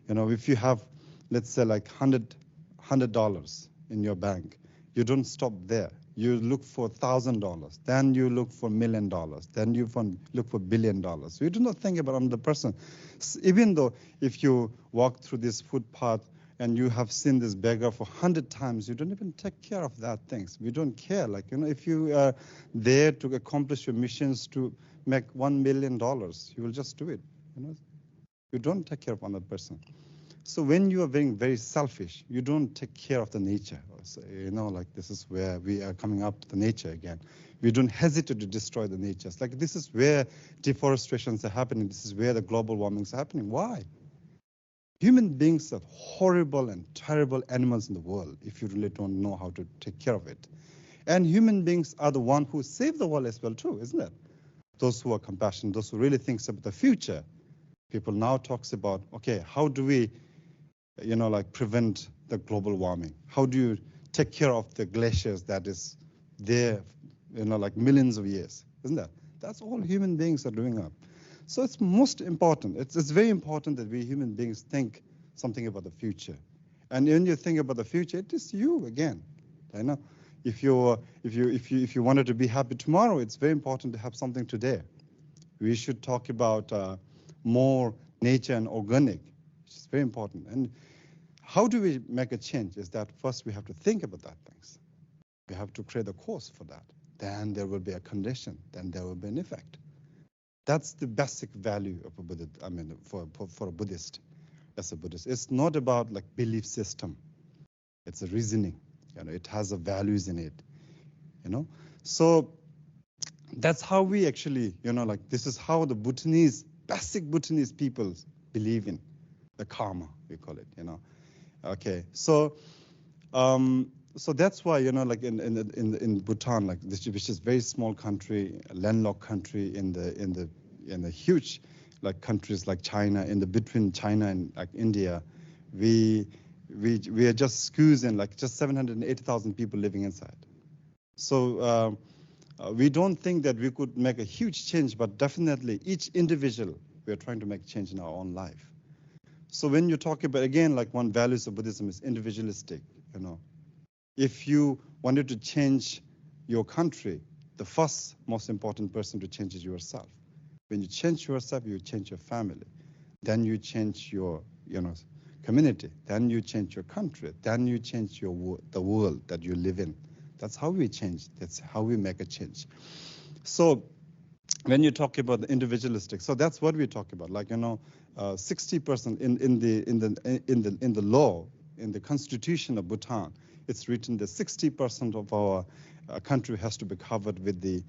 If you have, let's say, like $100 in your bank, you don't stop there. You look for $1,000, then you look for $1 million, then you look for $1 billion. You do not think about another person. Even though if you walk through this footpath and you have seen this beggar for 100 times, you don't even take care of that things. We don't care. If you are there to accomplish your missions to make $1 million, you will just do it. You don't take care of another person. So when you are being very selfish, you don't take care of the nature. So, this is where we are coming up to the nature again. We don't hesitate to destroy the nature. This is where deforestations are happening. This is where the global warming is happening. Why? Human beings are horrible and terrible animals in the world if you really don't know how to take care of it. And human beings are the one who save the world as well too, isn't it? Those who are compassionate, those who really think about the future. People now talks about, okay, how do we prevent the global warming? How do you take care of the glaciers that is there, millions of years, isn't that? That's all human beings are doing up. So it's most important. It's very important that we human beings think something about the future. And when you think about the future, it is you again. If you wanted to be happy tomorrow, it's very important to have something today. We should talk about more nature and organic, which is very important. And how do we make a change? Is that first we have to think about that things. We have to create a cause for that. Then there will be a condition. Then there will be an effect. That's the basic value of a Buddhist. I mean, for a Buddhist, as a Buddhist, it's not about like belief system. It's a reasoning. It has a values in it. So that's how we actually, this is how the Bhutanese, basic Bhutanese peoples believe in the karma, we call it. Okay, so that's why, like in Bhutan, like this, which is a very small country, a landlocked country in the huge like countries like China, between China and like India, we are just squeezing like just 780,000 people living inside. So we don't think that we could make a huge change, but definitely each individual, we are trying to make change in our own life. So when you talk about, again, like one values of Buddhism is individualistic, If you wanted to change your country, the first most important person to change is yourself. When you change yourself, you change your family. Then you change your, community. Then you change your country. Then you change the world that you live in. That's how we change. That's how we make a change. So when you talk about the individualistic, so that's what we talk about. Like 60% in the law, in the constitution of Bhutan, it's written that 60% of our country has to be covered with the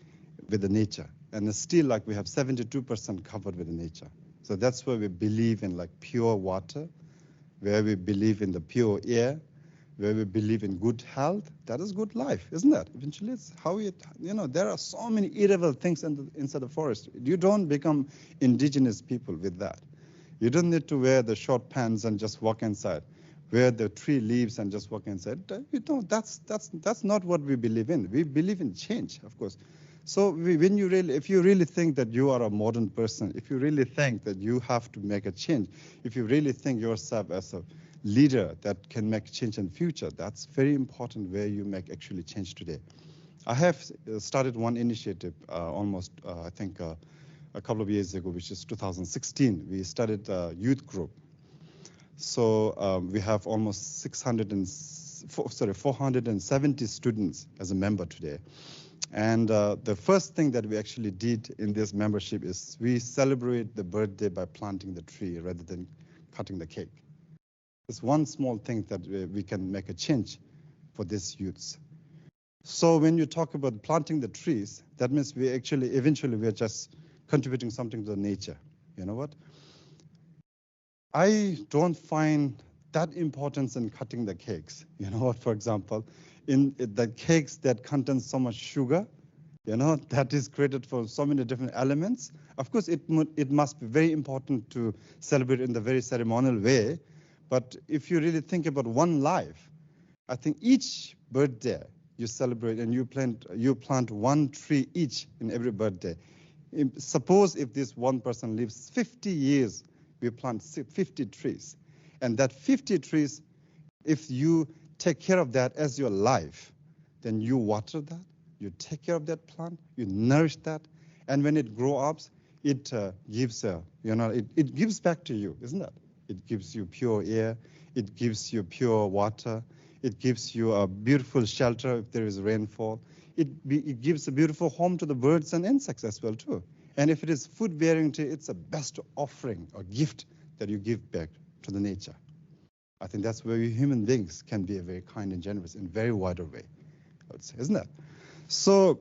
nature, and it's still like we have 72% covered with the nature. So that's where we believe in like pure water, where we believe in the pure air, where we believe in good health. That is good life, isn't that? Eventually, it's how we, there are so many edible things inside the forest. You don't become indigenous people with that. You don't need to wear the short pants and just walk inside. Wear the tree leaves and just walk inside. That's not what we believe in. We believe in change, of course. So if you really think that you are a modern person, if you really think that you have to make a change, if you really think yourself as a leader that can make change in the future, that's very important where you make actually change today. I have started one initiative almost, I think, a couple of years ago, which is 2016. We started a youth group. So we have almost 470 students as a member today. And the first thing that we actually did in this membership is we celebrate the birthday by planting the tree rather than cutting the cake. It's one small thing that we can make a change for these youths. So when you talk about planting the trees, that means eventually we are just contributing something to the nature. You know what? I don't find that importance in cutting the cakes. You know what, for example, in the cakes that contain so much sugar, that is created for so many different elements. Of course, it must be very important to celebrate in the very ceremonial way. But if you really think about one life, I think each birthday you celebrate and you plant one tree each in every birthday. Suppose if this one person lives 50 years, we plant 50 trees. And that 50 trees, if you take care of that as your life, then you water that, you take care of that plant, you nourish that, and when it grows up, it gives it gives back to you, isn't it? It gives you pure air, it gives you pure water, it gives you a beautiful shelter if there is rainfall. It gives a beautiful home to the birds and insects as well too. And if it is food bearing to, it's the best offering or gift that you give back to the nature. I think that's where we human beings can be very kind and generous in a very wider way, I would say, isn't it? So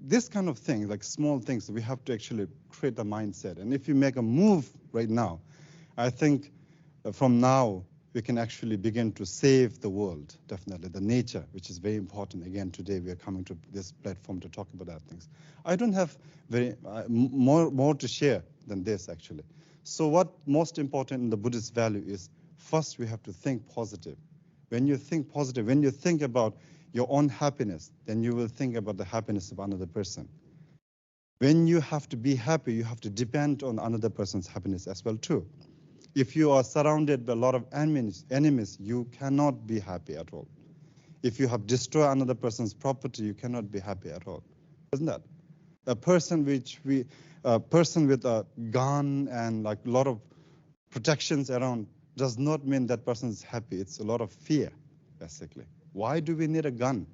this kind of thing, like small things, we have to actually create a mindset. And if you make a move right now, I think from now we can actually begin to save the world, definitely, the nature, which is very important. Again, today we are coming to this platform to talk about that things. I don't have more to share than this, actually. So what most important in the Buddhist value is, first we have to think positive. When you think positive, when you think about your own happiness, then you will think about the happiness of another person. When you have to be happy, you have to depend on another person's happiness as well too. If you are surrounded by a lot of enemies, you cannot be happy at all. If you have destroyed another person's property, you cannot be happy at all. Isn't that? A person with a gun and like a lot of protections around does not mean that person is happy. It's a lot of fear, basically. Why do we need a gun?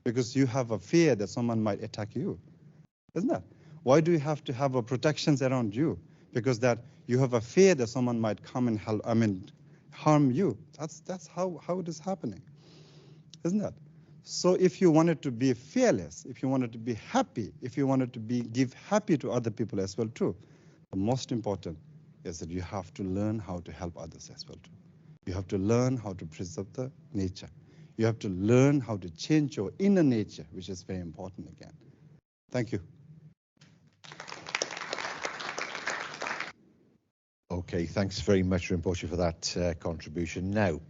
Because you have a fear that someone might attack you, isn't that? Why do you have to have protections around you? Because that you have a fear that someone might come and harm you. That's how it is happening, isn't that? So if you wanted to be fearless, if you wanted to be happy, if you wanted to give happy to other people as well too, the most important is that you have to learn how to help others as well too. You have to learn how to preserve the nature. You have to learn how to change your inner nature, which is very important again. Thank you. Okay, thanks very much, Rinpoche, for that contribution. Now,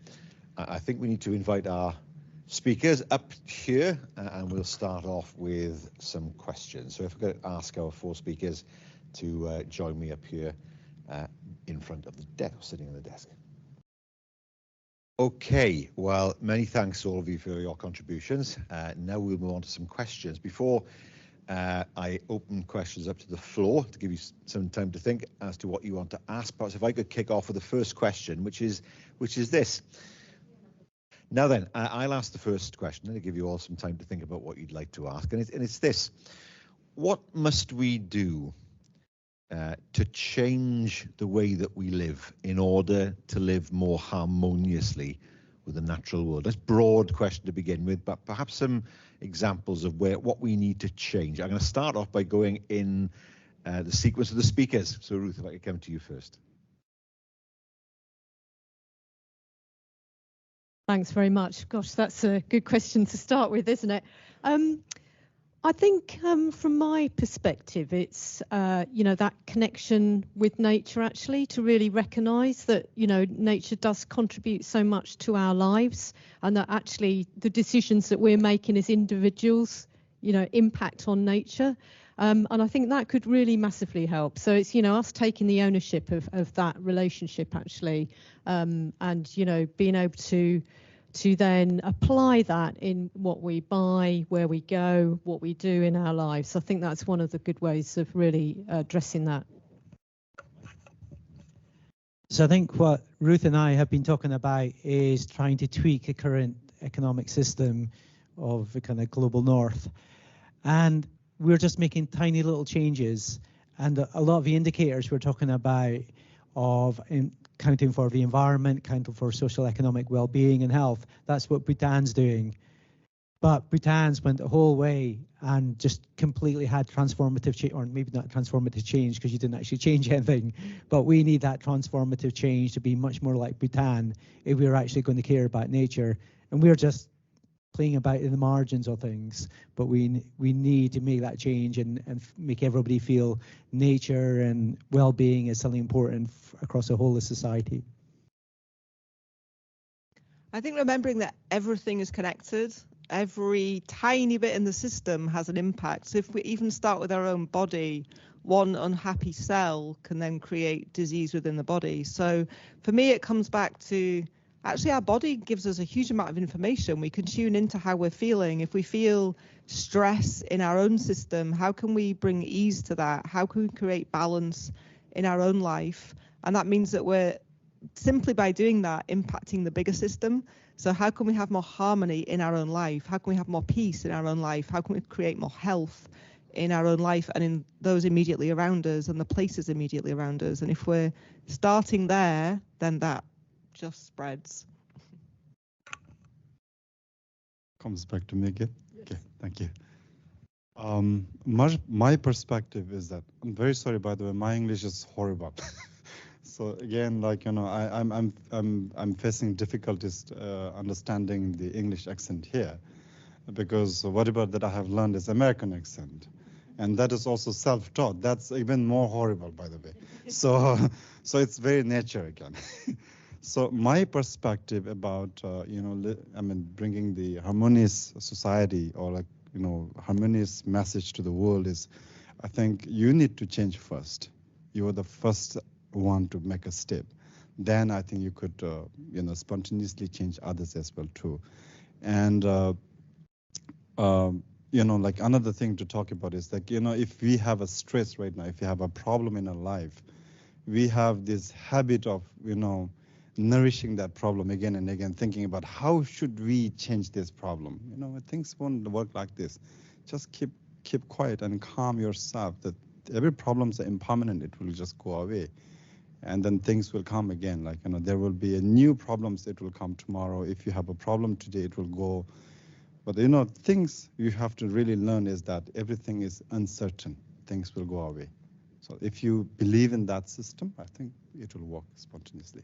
I think we need to invite our speakers up here, and we'll start off with some questions. So if we could ask our 4 speakers to join me up here in front of the desk, sitting on the desk. Okay, well, many thanks to all of you for your contributions. Now we'll move on to some questions. Before I open questions up to the floor to give you some time to think as to what you want to ask, perhaps if I could kick off with the first question, which is this. Now then, I'll ask the first question and I'll give you all some time to think about what you'd like to ask. And it's this. What must we do to change the way that we live in order to live more harmoniously with the natural world? That's a broad question to begin with, but perhaps some examples of what we need to change. I'm going to start off by going in the sequence of the speakers. So Ruth, if I could come to you first. Thanks very much. Gosh, that's a good question to start with, isn't it? I think from my perspective, it's, that connection with nature, actually, to really recognise that, nature does contribute so much to our lives, and that actually the decisions that we're making as individuals, impact on nature. And I think that could really massively help. So it's, us taking the ownership of that relationship, actually, and, being able to then apply that in what we buy, where we go, what we do in our lives. I think that's one of the good ways of really addressing that. So I think what Ruth and I have been talking about is trying to tweak a current economic system of the kind of global north. And we're just making tiny little changes. And a lot of the indicators we're talking about of counting for the environment, counting for social economic well-being and health, that's what Bhutan's doing. But Bhutan's went the whole way and just completely had transformative change, or maybe not transformative change because you didn't actually change anything, but we need that transformative change to be much more like Bhutan if we're actually going to care about nature. And we're just playing about in the margins of things, but we need to make that change and make everybody feel nature and well-being is something important across the whole of society. I think remembering that everything is connected, every tiny bit in the system has an impact. So if we even start with our own body, one unhappy cell can then create disease within the body. So for me, it comes back to actually our body gives us a huge amount of information. We can tune into how we're feeling. If we feel stress in our own system, how can we bring ease to that? How can we create balance in our own life? And that means that we're simply by doing that impacting the bigger system. So how can we have more harmony in our own life? How can we have more peace in our own life? How can we create more health in our own life and in those immediately around us and the places immediately around us? And if we're starting there, then that just spreads. Comes back to me again. Okay, thank you. My perspective is that I'm very sorry, by the way, my English is horrible. So again, I'm facing difficulties understanding the English accent here, because whatever that I have learned is American accent, and that is also self-taught. That's even more horrible, by the way. So it's very nature again. So my perspective about bringing the harmonious society or harmonious message to the world is, I think you need to change first. You are the first one to make a step. Then I think you could spontaneously change others as well too. And another thing to talk about is if we have a stress right now, if we have a problem in our life, we have this habit of nourishing that problem again and again, thinking about how should we change this problem. Things won't work like this. Just keep quiet and calm yourself that every problems are impermanent, it will just go away. And then things will come again. Like, there will be a new problems that will come tomorrow. If you have a problem today, it will go. But, things you have to really learn is that everything is uncertain. Things will go away. So if you believe in that system, I think it will work spontaneously.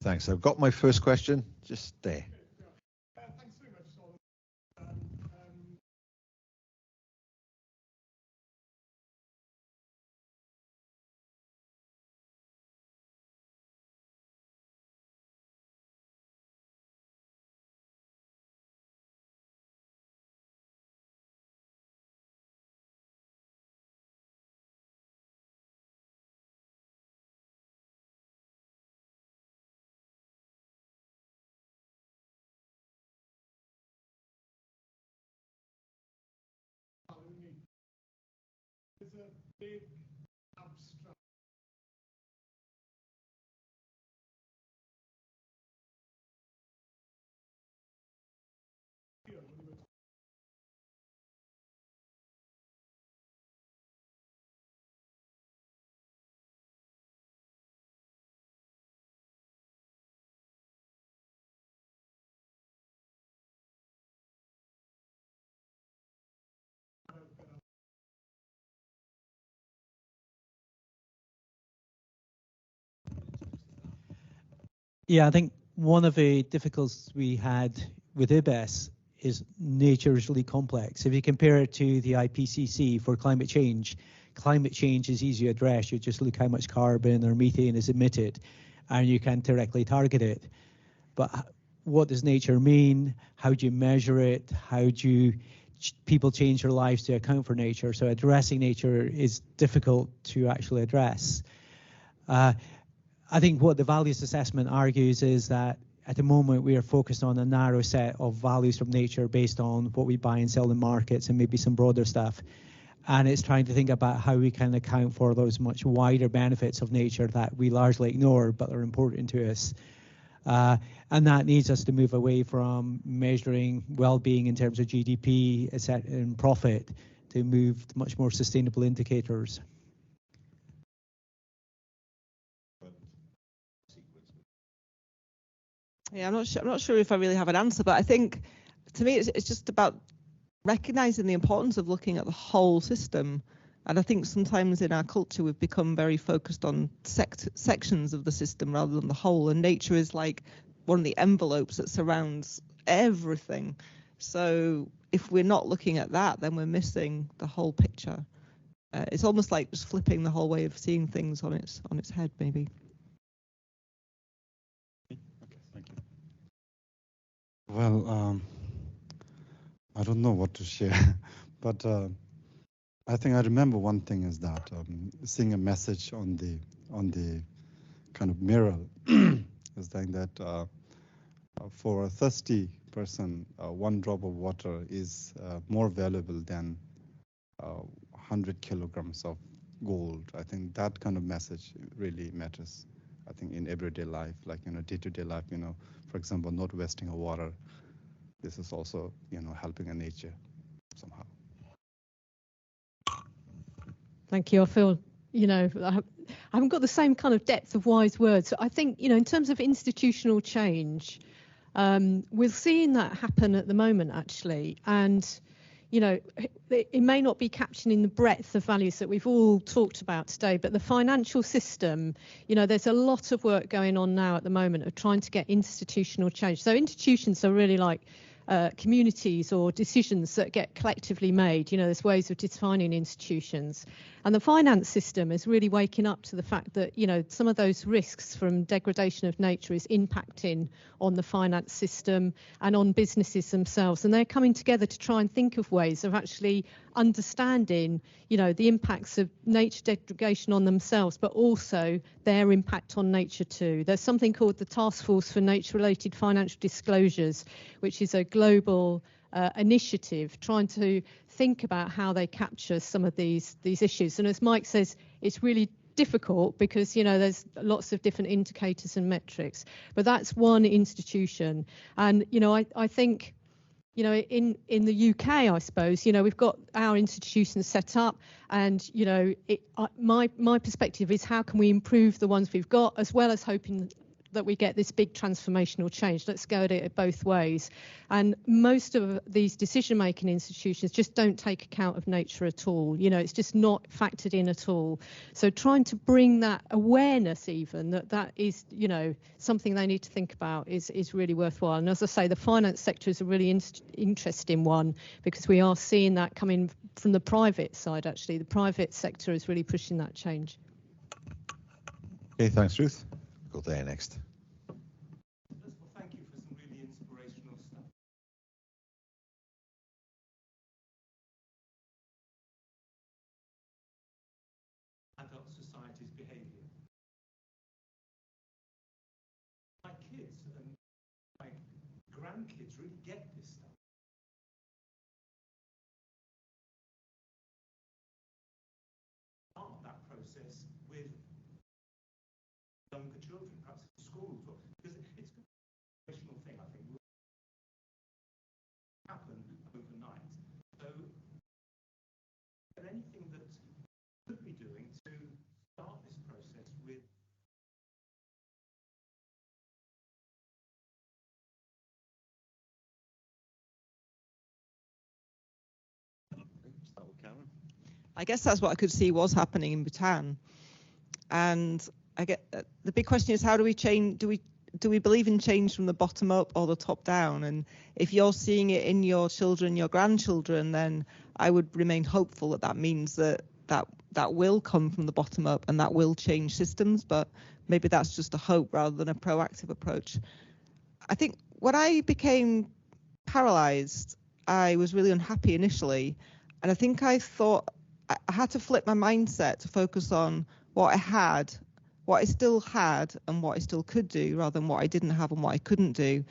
Thanks. I've got my first question just there. Thanks very much, Solomon. It's a big abstract. Yeah, I think one of the difficulties we had with IBES is nature is really complex. If you compare it to the IPCC for climate change is easy to address. You just look how much carbon or methane is emitted and you can directly target it. But what does nature mean? How do you measure it? How do people change their lives to account for nature? So addressing nature is difficult to actually address. I think what the values assessment argues is that at the moment we are focused on a narrow set of values from nature based on what we buy and sell in markets and maybe some broader stuff. And it's trying to think about how we can account for those much wider benefits of nature that we largely ignore but are important to us. And that needs us to move away from measuring well-being in terms of GDP and profit to move to much more sustainable indicators. Yeah, I'm not sure if I really have an answer, but I think to me it's just about recognizing the importance of looking at the whole system. And I think sometimes in our culture we've become very focused on sections of the system rather than the whole, and nature is like one of the envelopes that surrounds everything. So if we're not looking at that, then we're missing the whole picture. It's almost like just flipping the whole way of seeing things on its head, maybe. Okay, thank you. Well, I don't know what to share, but I think I remember one thing is that seeing a message on the kind of mirror is saying that for a thirsty person, one drop of water is more valuable than 100 kilograms of gold. I think that kind of message really matters. I think in everyday life, like day-to-day life, for example, not wasting our water. This is also helping our nature somehow. Thank you. I feel, I haven't got the same kind of depth of wise words. I think, in terms of institutional change, we're seeing that happen at the moment, actually. And, it may not be capturing the breadth of values that we've all talked about today, but the financial system, there's a lot of work going on now at the moment of trying to get institutional change. So institutions are really like communities or decisions that get collectively made. There's ways of defining institutions. And the finance system is really waking up to the fact that, some of those risks from degradation of nature is impacting on the finance system and on businesses themselves. And they're coming together to try and think of ways of actually understanding, the impacts of nature degradation on themselves, but also their impact on nature too. There's something called the Task Force for Nature-Related Financial Disclosures, which is a global initiative trying to think about how they capture some of these issues. And as Mike says, it's really difficult because there's lots of different indicators and metrics, but that's one institution. And I think you know, in the UK, I suppose, you know, we've got our institutions set up, and, you know, my perspective is how can we improve the ones we've got, as well as hoping that we get this big transformational change. Let's go at it both ways. And most of these decision-making institutions just don't take account of nature at all. You know, it's just not factored in at all. So trying to bring that awareness, even that is, you know, something they need to think about is really worthwhile. And as I say, the finance sector is a really interesting one, because we are seeing that coming from the private side. Actually, the private sector is really pushing that change. Okay, thanks, Ruth. Go there next. Well, thank you for some really inspirational stuff. Adult society's behaviour. My kids and my grandkids really get this stuff. Part of that process with younger children, perhaps in schools, or because it's a generational thing, I think, will happen overnight. So, anything that could be doing to start this process with Start with Karen. I guess that's what I could see was happening in Bhutan. And I get the big question is, how do we change? Do we believe in change from the bottom up or the top down? And if you're seeing it in your children, your grandchildren, then I would remain hopeful that that means that will come from the bottom up and that will change systems. But maybe that's just a hope rather than a proactive approach. I think when I became paralyzed, I was really unhappy initially. And I think I thought I had to flip my mindset to focus on what I had, what I still had, and what I still could do, rather than what I didn't have and what I couldn't do.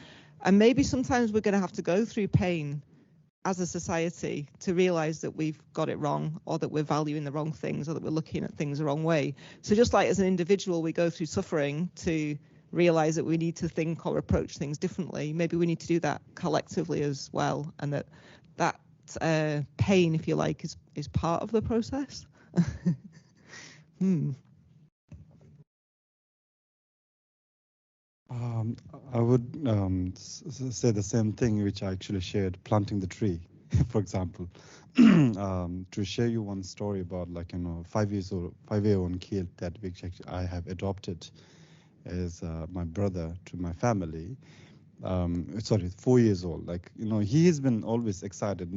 And maybe sometimes we're going to have to go through pain as a society to realize that we've got it wrong, or that we're valuing the wrong things, or that we're looking at things the wrong way. So just like as an individual, we go through suffering to realize that we need to think or approach things differently. Maybe we need to do that collectively as well, and that pain, if you like, is part of the process. I would say the same thing which I actually shared, planting the tree, for example. To share you one story about, like, 5-year-old kid that which actually I have adopted as my brother to my family. 4 years old. Like, he has been always excited.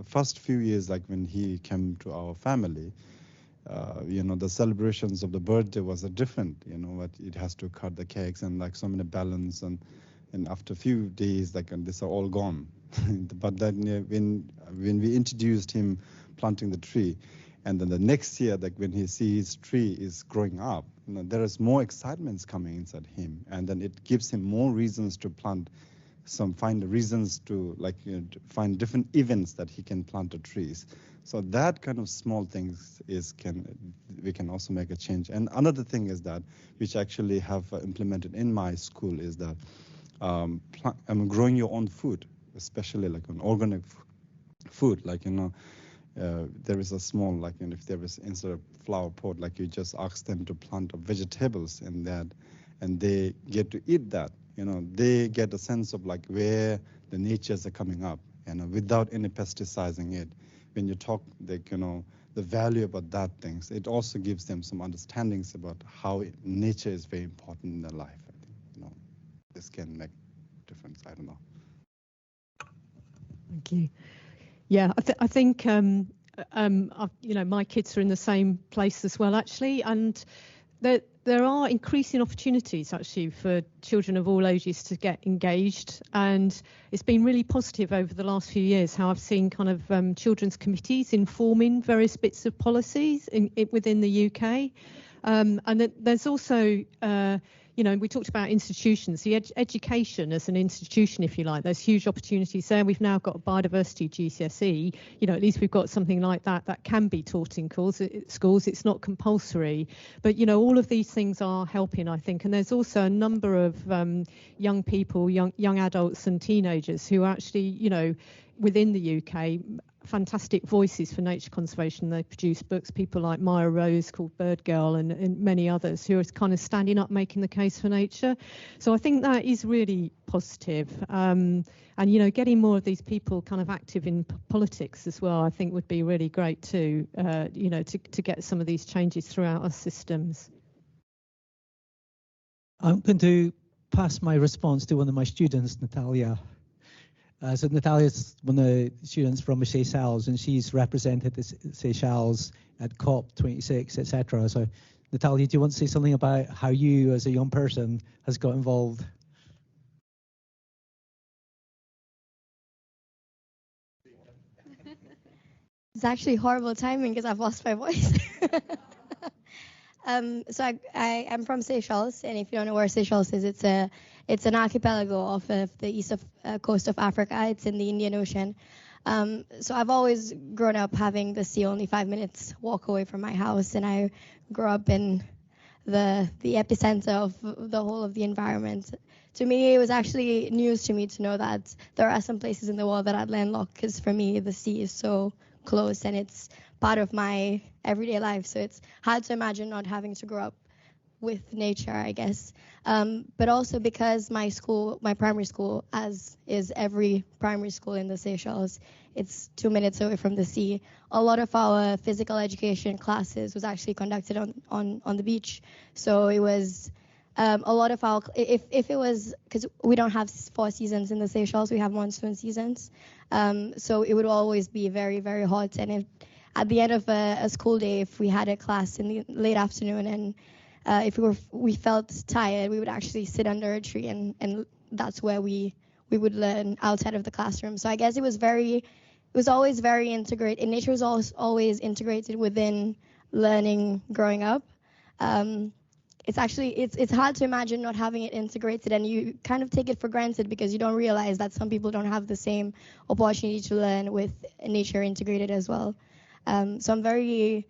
First few years, like when he came to our family, the celebrations of the birthday was different. What it has to cut the cakes and like so many balloons, and after a few days, like, and these are all gone. But then when we introduced him planting the tree, and then the next year, like when he sees his tree is growing up, there is more excitements coming inside him, and then it gives him more reasons to plant. Find reasons to, like, find different events that he can plant the trees. So that kind of small things we can also make a change. And another thing is that, which I actually have implemented in my school, is that growing your own food, especially like an organic food. Like, there is a small, like, if there is, instead of flower pot, like, you just ask them to plant vegetables in that, and they get to eat that. They get a sense of like where the natures are coming up, without any pesticiding it. When you talk, like, the value about that things, it also gives them some understandings about how nature is very important in their life. I think, this can make a difference. I don't know. Thank you. Yeah, I think my kids are in the same place as well, actually, and there are increasing opportunities actually for children of all ages to get engaged, and it's been really positive over the last few years how I've seen kind of children's committees informing various bits of policies within the UK, and there's also you know, we talked about institutions, the education as an institution, if you like, there's huge opportunities there. We've now got a biodiversity GCSE, you know, at least we've got something like that that can be taught in schools. It's not compulsory, but, you know, all of these things are helping, I think. And there's also a number of young people, young adults and teenagers who actually, you know, within the UK, fantastic voices for nature conservation. They produce books, people like Maya Rose called Bird Girl and many others who are kind of standing up, making the case for nature. So I think that is really positive. And, you know, getting more of these people kind of active in politics as well, I think would be really great too, you know, to get some of these changes throughout our systems. I'm going to pass my response to one of my students, Natalia. So Natalia's one of the students from the Seychelles, and she's represented the Seychelles at COP26, etc. So Natalia, do you want to say something about how you, as a young person, has got involved? It's actually horrible timing because I've lost my voice. So I am from Seychelles, and if you don't know where Seychelles is, it's an archipelago off of the east coast of Africa. It's in the Indian Ocean. So I've always grown up having the sea only 5 minutes walk away from my house, and I grew up in the epicenter of the whole of the environment. To me, it was actually news to me to know that there are some places in the world that are landlocked, because for me, the sea is so close and it's part of my everyday life. So it's hard to imagine not having to grow up with nature, I guess. But also because my primary school, as is every primary school in the Seychelles, it's 2 minutes away from the sea. A lot of our physical education classes was actually conducted on the beach. So it was a lot of our, if it was, because we don't have 4 seasons in the Seychelles, we have monsoon seasons. So it would always be very, very hot. And at the end of a school day, if we had a class in the late afternoon and if we felt tired, we would actually sit under a tree, and that's where we would learn outside of the classroom. So I guess it was always very integrated. Nature was always integrated within learning growing up. It's hard to imagine not having it integrated, and you kind of take it for granted because you don't realize that some people don't have the same opportunity to learn with nature integrated as well. So I'm very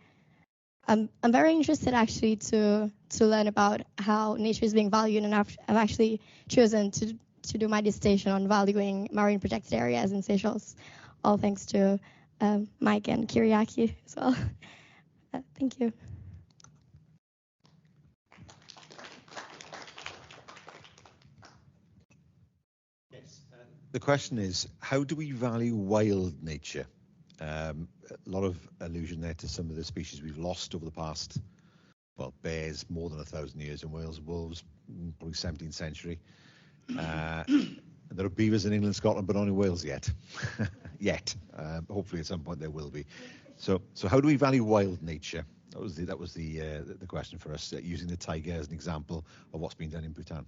interested actually to learn about how nature is being valued, and I've actually chosen to do my dissertation on valuing marine protected areas in Seychelles, all thanks to Mike and Kyriaki as well. Thank you. The question is, how do we value wild nature? A lot of allusion there to some of the species we've lost over the past, well, bears more than 1,000 years in Wales, wolves probably 17th century. There are beavers in England, Scotland, but not in Wales yet. Hopefully at some point there will be. So how do we value wild nature? That was the question for us, using the tiger as an example of what's been done in Bhutan.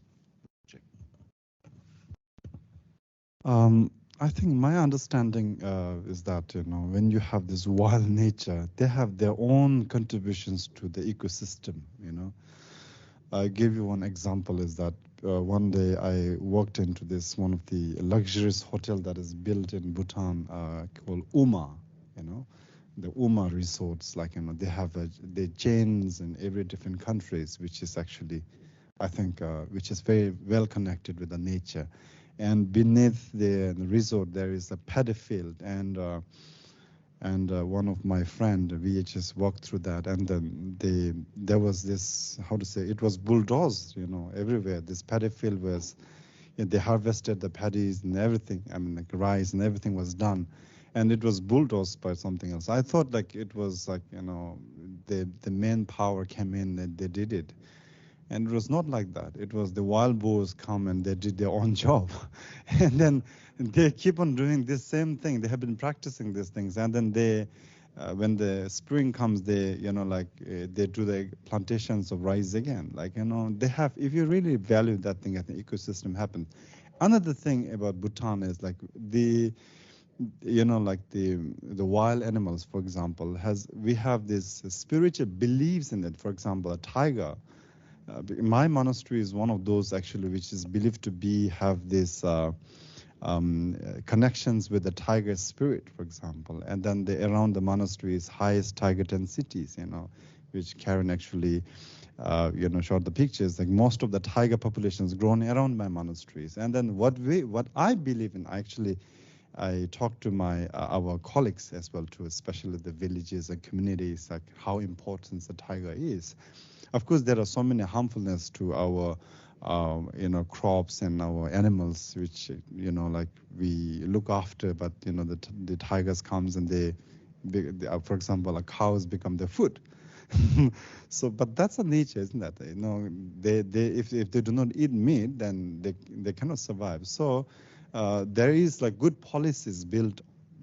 I think my understanding is that, you know, when you have this wild nature, they have their own contributions to the ecosystem, you know. I give you one example is that one day I walked into one of the luxurious hotel that is built in Bhutan called Uma, you know, the Uma resorts, like, you know, they have the chains in every different countries, which is actually, I think, which is very well connected with the nature. And beneath the resort, there is a paddy field, and one of my friend, we just walked through that, and then there was this, how to say, it was bulldozed, you know, everywhere. This paddy field was, you know, they harvested the paddies and everything, I mean, like rice and everything was done, and it was bulldozed by something else. I thought like it was like, you know, the manpower came in and they did it. And it was not like that. It was the wild boars come and they did their own job. And then they keep on doing this same thing. They have been practicing these things. And then they, when the spring comes, they, you know, like they do the plantations of rice again. Like, you know, they have, if you really value that thing, I think ecosystem happens. Another thing about Bhutan is like you know, like the wild animals, for example, we have this spiritual beliefs in it. For example, a tiger, my monastery is one of those actually which is believed to have this connections with the tiger spirit, for example. And then around the monastery is highest tiger densities, which Karen actually, showed the pictures. Like most of the tiger populations grown around my monasteries. And then what I believe in, I talk to our colleagues as well too, especially the villages and communities, like how important the tiger is. Of course, there are so many harmfulness to our crops and our animals, which like we look after, but the tigers comes and they for example, cows become their food. So, but that's the nature, isn't that? If they do not eat meat, then they cannot survive. So there is like good policies built,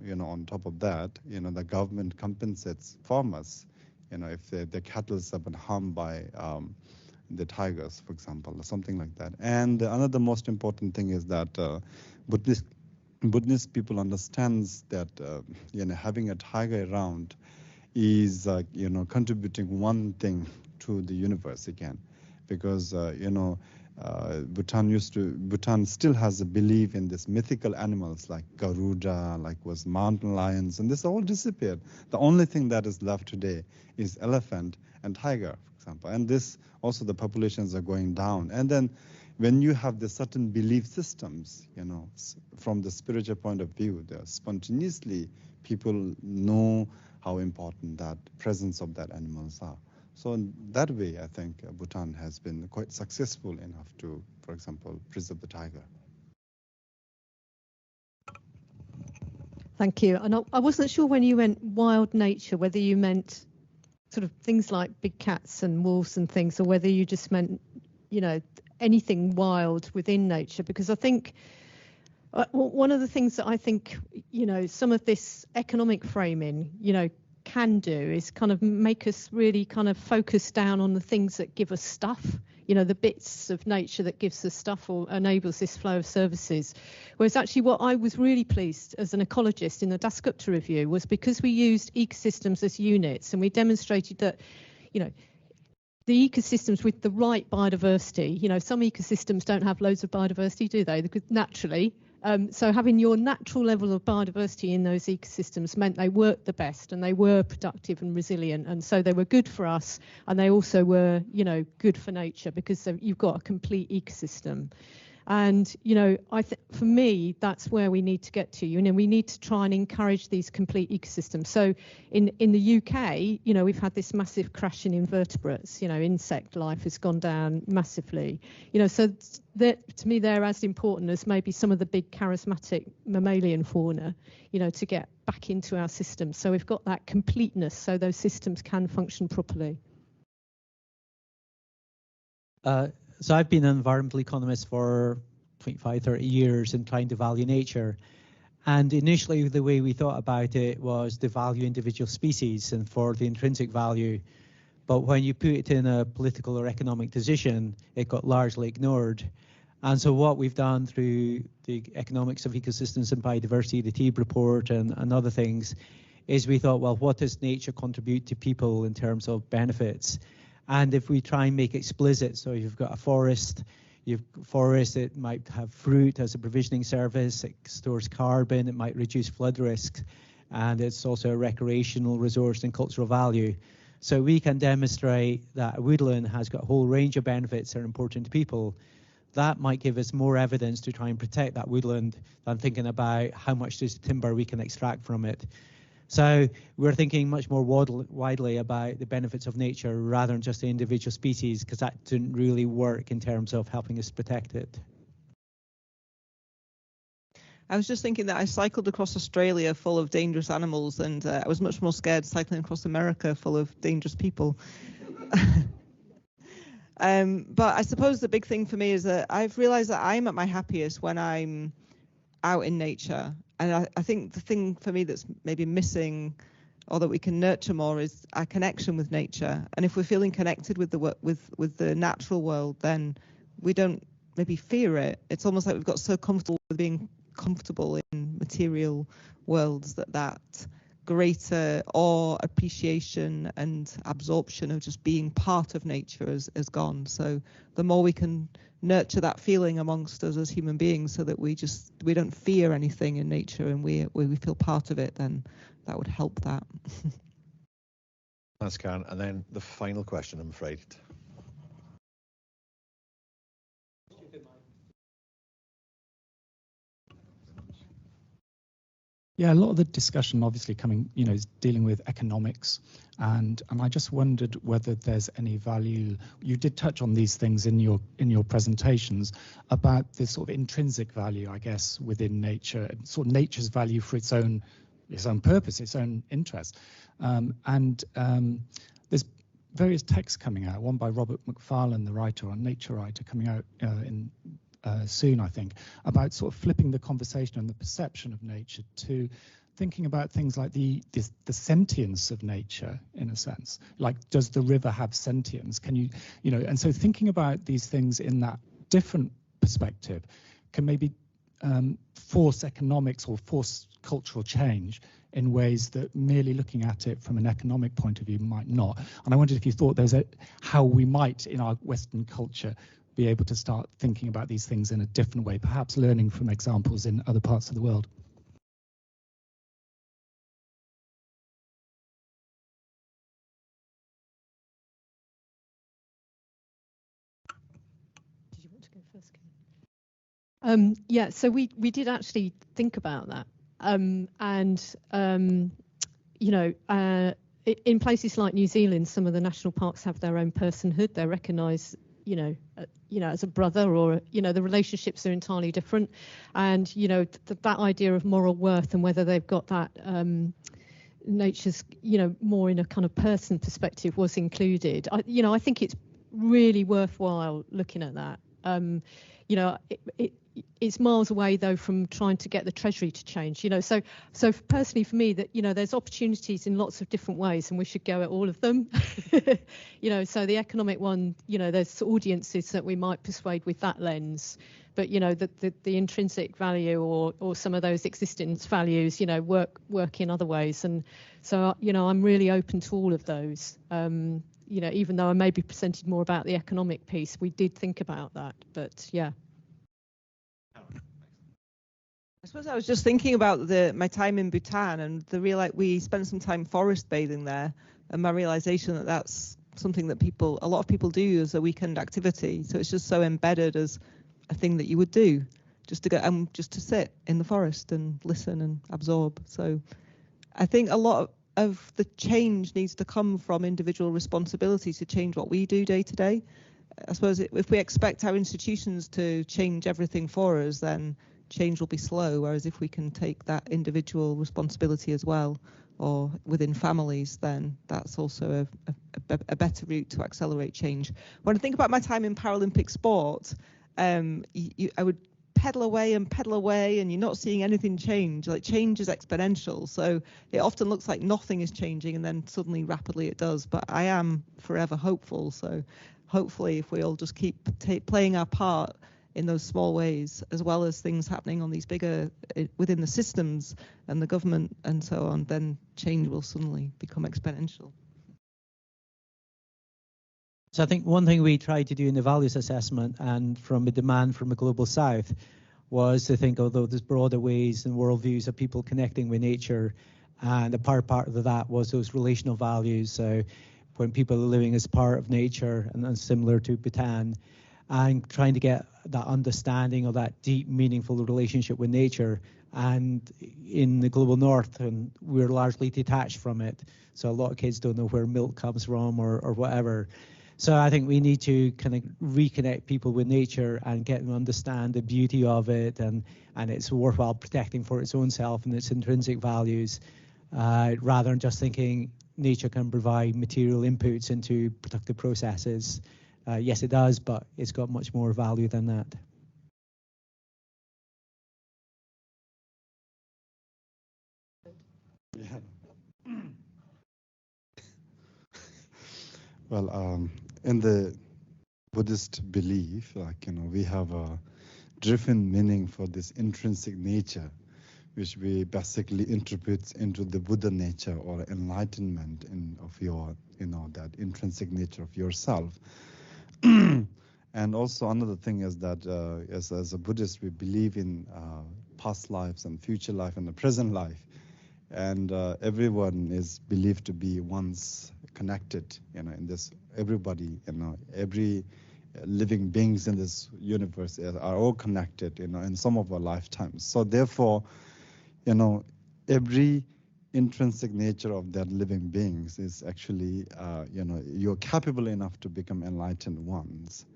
on top of that. The government compensates farmers, if their cattle have been harmed by the tigers, for example, or something like that. And another most important thing is that Buddhist people understands that having a tiger around is contributing one thing to the universe again, because Bhutan still has a belief in this mythical animals like Garuda, like was mountain lions, and this all disappeared. The only thing that is left today is elephant and tiger, for example. And this also the populations are going down. And then when you have the certain belief systems, from the spiritual point of view, spontaneously people know how important that presence of that animals are. So in that way, I think Bhutan has been quite successful enough to, for example, preserve the tiger. Thank you. And I wasn't sure when you went wild nature, whether you meant sort of things like big cats and wolves and things, or whether you just meant, anything wild within nature. Because I think one of the things that I think, some of this economic framing, can do is kind of make us really kind of focus down on the things that give us stuff, the bits of nature that gives us stuff or enables this flow of services. Whereas actually what I was really pleased as an ecologist in the Dasgupta review was because we used ecosystems as units, and we demonstrated that, the ecosystems with the right biodiversity, some ecosystems don't have loads of biodiversity, do they? Because naturally. So having your natural level of biodiversity in those ecosystems meant they worked the best and they were productive and resilient. And so they were good for us, and they also were, good for nature because you've got a complete ecosystem. And, for me, that's where we need to get to. We need to try and encourage these complete ecosystems. So in the UK, we've had this massive crash in invertebrates. Insect life has gone down massively. So that, to me, they're as important as maybe some of the big charismatic mammalian fauna, to get back into our systems. So we've got that completeness so those systems can function properly. So I've been an environmental economist for 25, 30 years and trying to value nature. And initially the way we thought about it was to value individual species and for the intrinsic value. But when you put it in a political or economic decision, it got largely ignored. And so what we've done through the economics of ecosystems and biodiversity, the TEEB report and other things, is we thought, well, what does nature contribute to people in terms of benefits? And if we try and make it explicit, so you've got a forest, it might have fruit as a provisioning service, it stores carbon, it might reduce flood risks, and it's also a recreational resource and cultural value. So we can demonstrate that a woodland has got a whole range of benefits that are important to people. That might give us more evidence to try and protect that woodland than thinking about how much timber we can extract from it. So we're thinking much more widely about the benefits of nature rather than just the individual species, because that didn't really work in terms of helping us protect it. I was just thinking that I cycled across Australia full of dangerous animals, and I was much more scared cycling across America full of dangerous people. But I suppose the big thing for me is that I've realized that I'm at my happiest when I'm out in nature. And I think the thing for me that's maybe missing, or that we can nurture more, is our connection with nature. And if we're feeling connected with the natural world, then we don't maybe fear it. It's almost like we've got so comfortable with being comfortable in material worlds that greater awe, appreciation and absorption of just being part of nature has gone. So the more we can nurture that feeling amongst us as human beings, so that we don't fear anything in nature and we feel part of it, then that would help that. Thanks, Karen. And then the final question, I'm afraid. Yeah, a lot of the discussion obviously is dealing with economics, and I just wondered whether there's any value. You did touch on these things in your presentations about this sort of intrinsic value, I guess, within nature, and sort of nature's value for its own purpose, its own interest. There's various texts coming out, one by Robert Macfarlane, the writer, on Nature Writer, coming out soon, I think, about sort of flipping the conversation and the perception of nature to thinking about things like the sentience of nature, in a sense. Like, does the river have sentience? Can you and so thinking about these things in that different perspective can maybe force economics or force cultural change in ways that merely looking at it from an economic point of view might not. And I wondered if you thought how we might, in our Western culture, be able to start thinking about these things in a different way, perhaps learning from examples in other parts of the world. Did you want to go first, Karen? So we did actually think about that. In places like New Zealand, some of the national parks have their own personhood. They're recognised, as a brother, or the relationships are entirely different. And that idea of moral worth and whether they've got that nature's, more in a kind of person perspective was included. I think it's really worthwhile looking at that. It's miles away though from trying to get the Treasury to change. So personally for me, that there's opportunities in lots of different ways, and we should go at all of them. So the economic one, there's audiences that we might persuade with that lens, but the intrinsic value or some of those existence values, work in other ways. And so I'm really open to all of those. Even though I maybe presented more about the economic piece, we did think about that. But yeah. I suppose I was just thinking about my time in Bhutan, and we spent some time forest bathing there, and my realization that that's something that a lot of people do as a weekend activity. So it's just so embedded as a thing that you would do, just to go just to sit in the forest and listen and absorb. So I think a lot of the change needs to come from individual responsibility to change what we do day to day. I suppose if we expect our institutions to change everything for us, then change will be slow. Whereas if we can take that individual responsibility as well, or within families, then that's also a better route to accelerate change. When I think about my time in Paralympic sport, I would pedal away, and you're not seeing anything change. Like, change is exponential, so it often looks like nothing is changing, and then suddenly rapidly it does. But I am forever hopeful, so hopefully if we all just keep playing our part in those small ways, as well as things happening on these bigger within the systems and the government and so on, then change will suddenly become exponential. So I think one thing we tried to do in the values assessment, and from a demand from the Global South, was to think, although there's broader ways and worldviews of people connecting with nature, and a part of that was those relational values. So when people are living as part of nature, and similar to Bhutan, and trying to get that understanding of that deep, meaningful relationship with nature. And in the global north, and we're largely detached from it, so a lot of kids don't know where milk comes from or whatever. So I think we need to kind of reconnect people with nature and get them to understand the beauty of it, and it's worthwhile protecting for its own self and its intrinsic values, rather than just thinking nature can provide material inputs into productive processes. Yes, it does, but it's got much more value than that. Yeah. Well, in the Buddhist belief, we have a different meaning for this intrinsic nature, which we basically interpret into the Buddha nature or enlightenment of your, that intrinsic nature of yourself. And also another thing is that as a Buddhist, we believe in past lives and future life and the present life. And everyone is believed to be once connected, in this, everybody, every living beings in this universe are all connected, in some of our lifetimes. So therefore, every intrinsic nature of that living beings is actually, you're capable enough to become enlightened ones.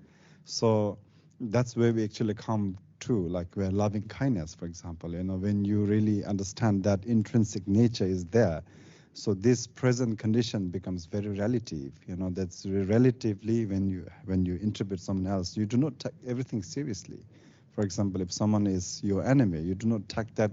So that's where we actually come to, like where loving kindness, for example, when you really understand that intrinsic nature is there. So this present condition becomes very relative, that's relatively when you interpret someone else, you do not take everything seriously. For example, if someone is your enemy, you do not take that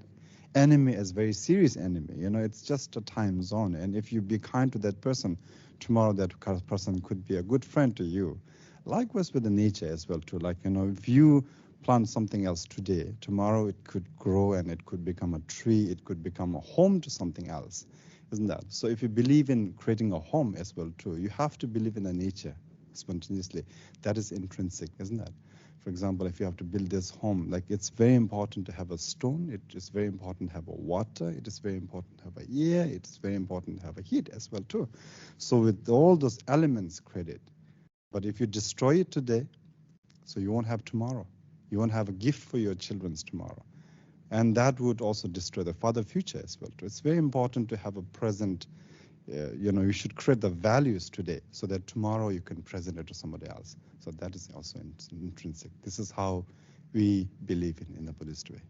enemy as very serious enemy, it's just a time zone. And if you be kind to that person, tomorrow that person could be a good friend to you. Likewise with the nature as well too, like, if you plant something else today, tomorrow it could grow and it could become a tree, it could become a home to something else, isn't that? So if you believe in creating a home as well too, you have to believe in the nature spontaneously. That is intrinsic, isn't that? For example, if you have to build this home, like it's very important to have a stone, it is very important to have a water, it is very important to have a air, it is very important to have a heat as well too. So with all those elements created, but if you destroy it today, so you won't have tomorrow. You won't have a gift for your children's tomorrow. And that would also destroy the further future as well. It's very important to have a present, you should create the values today so that tomorrow you can present it to somebody else. So that is also intrinsic. This is how we believe in the Buddhist way.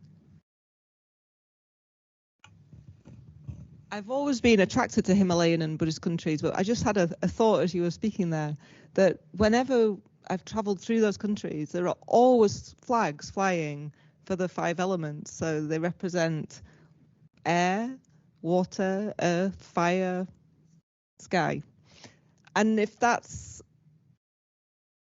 I've always been attracted to Himalayan and Buddhist countries, but I just had a thought as you were speaking there, that whenever I've traveled through those countries, there are always flags flying for the 5 elements. So they represent air, water, earth, fire, sky. And if that's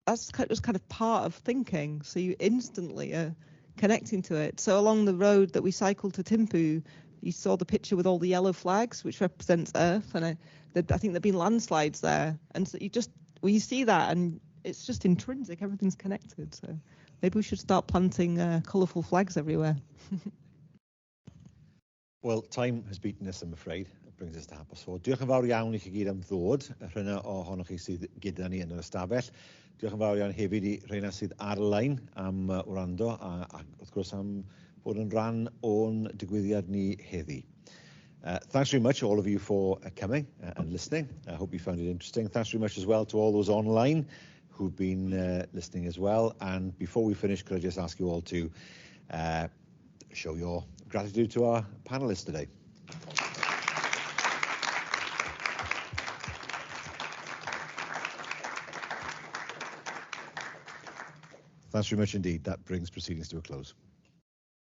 just kind of part of thinking, so you instantly are connecting to it. So along the road that we cycled to Thimphu, you saw the picture with all the yellow flags, which represents Earth, and I think there've been landslides there, and so you see that, and it's just intrinsic. Everything's connected. So maybe we should start planting colourful flags everywhere. Well, time has beaten us, I'm afraid. It brings us to half past 4. Diolch yn fawr iawn i chi gyd am ddod. Rhywna ohonoch chi sydd gyda ni yn yr ystafell. Diolch yn fawr iawn hefyd i rhywna sydd ar y lein am wrando a wrth gwrs am bod yn rhan o'n digwyddiad ni heddi. Thanks very much, all of you, for coming and listening. I hope you found it interesting. Thanks very much as well to all those online who've been listening as well. And before we finish, could I just ask you all to show your gratitude to our panelists today. Thanks very much indeed. That brings proceedings to a close.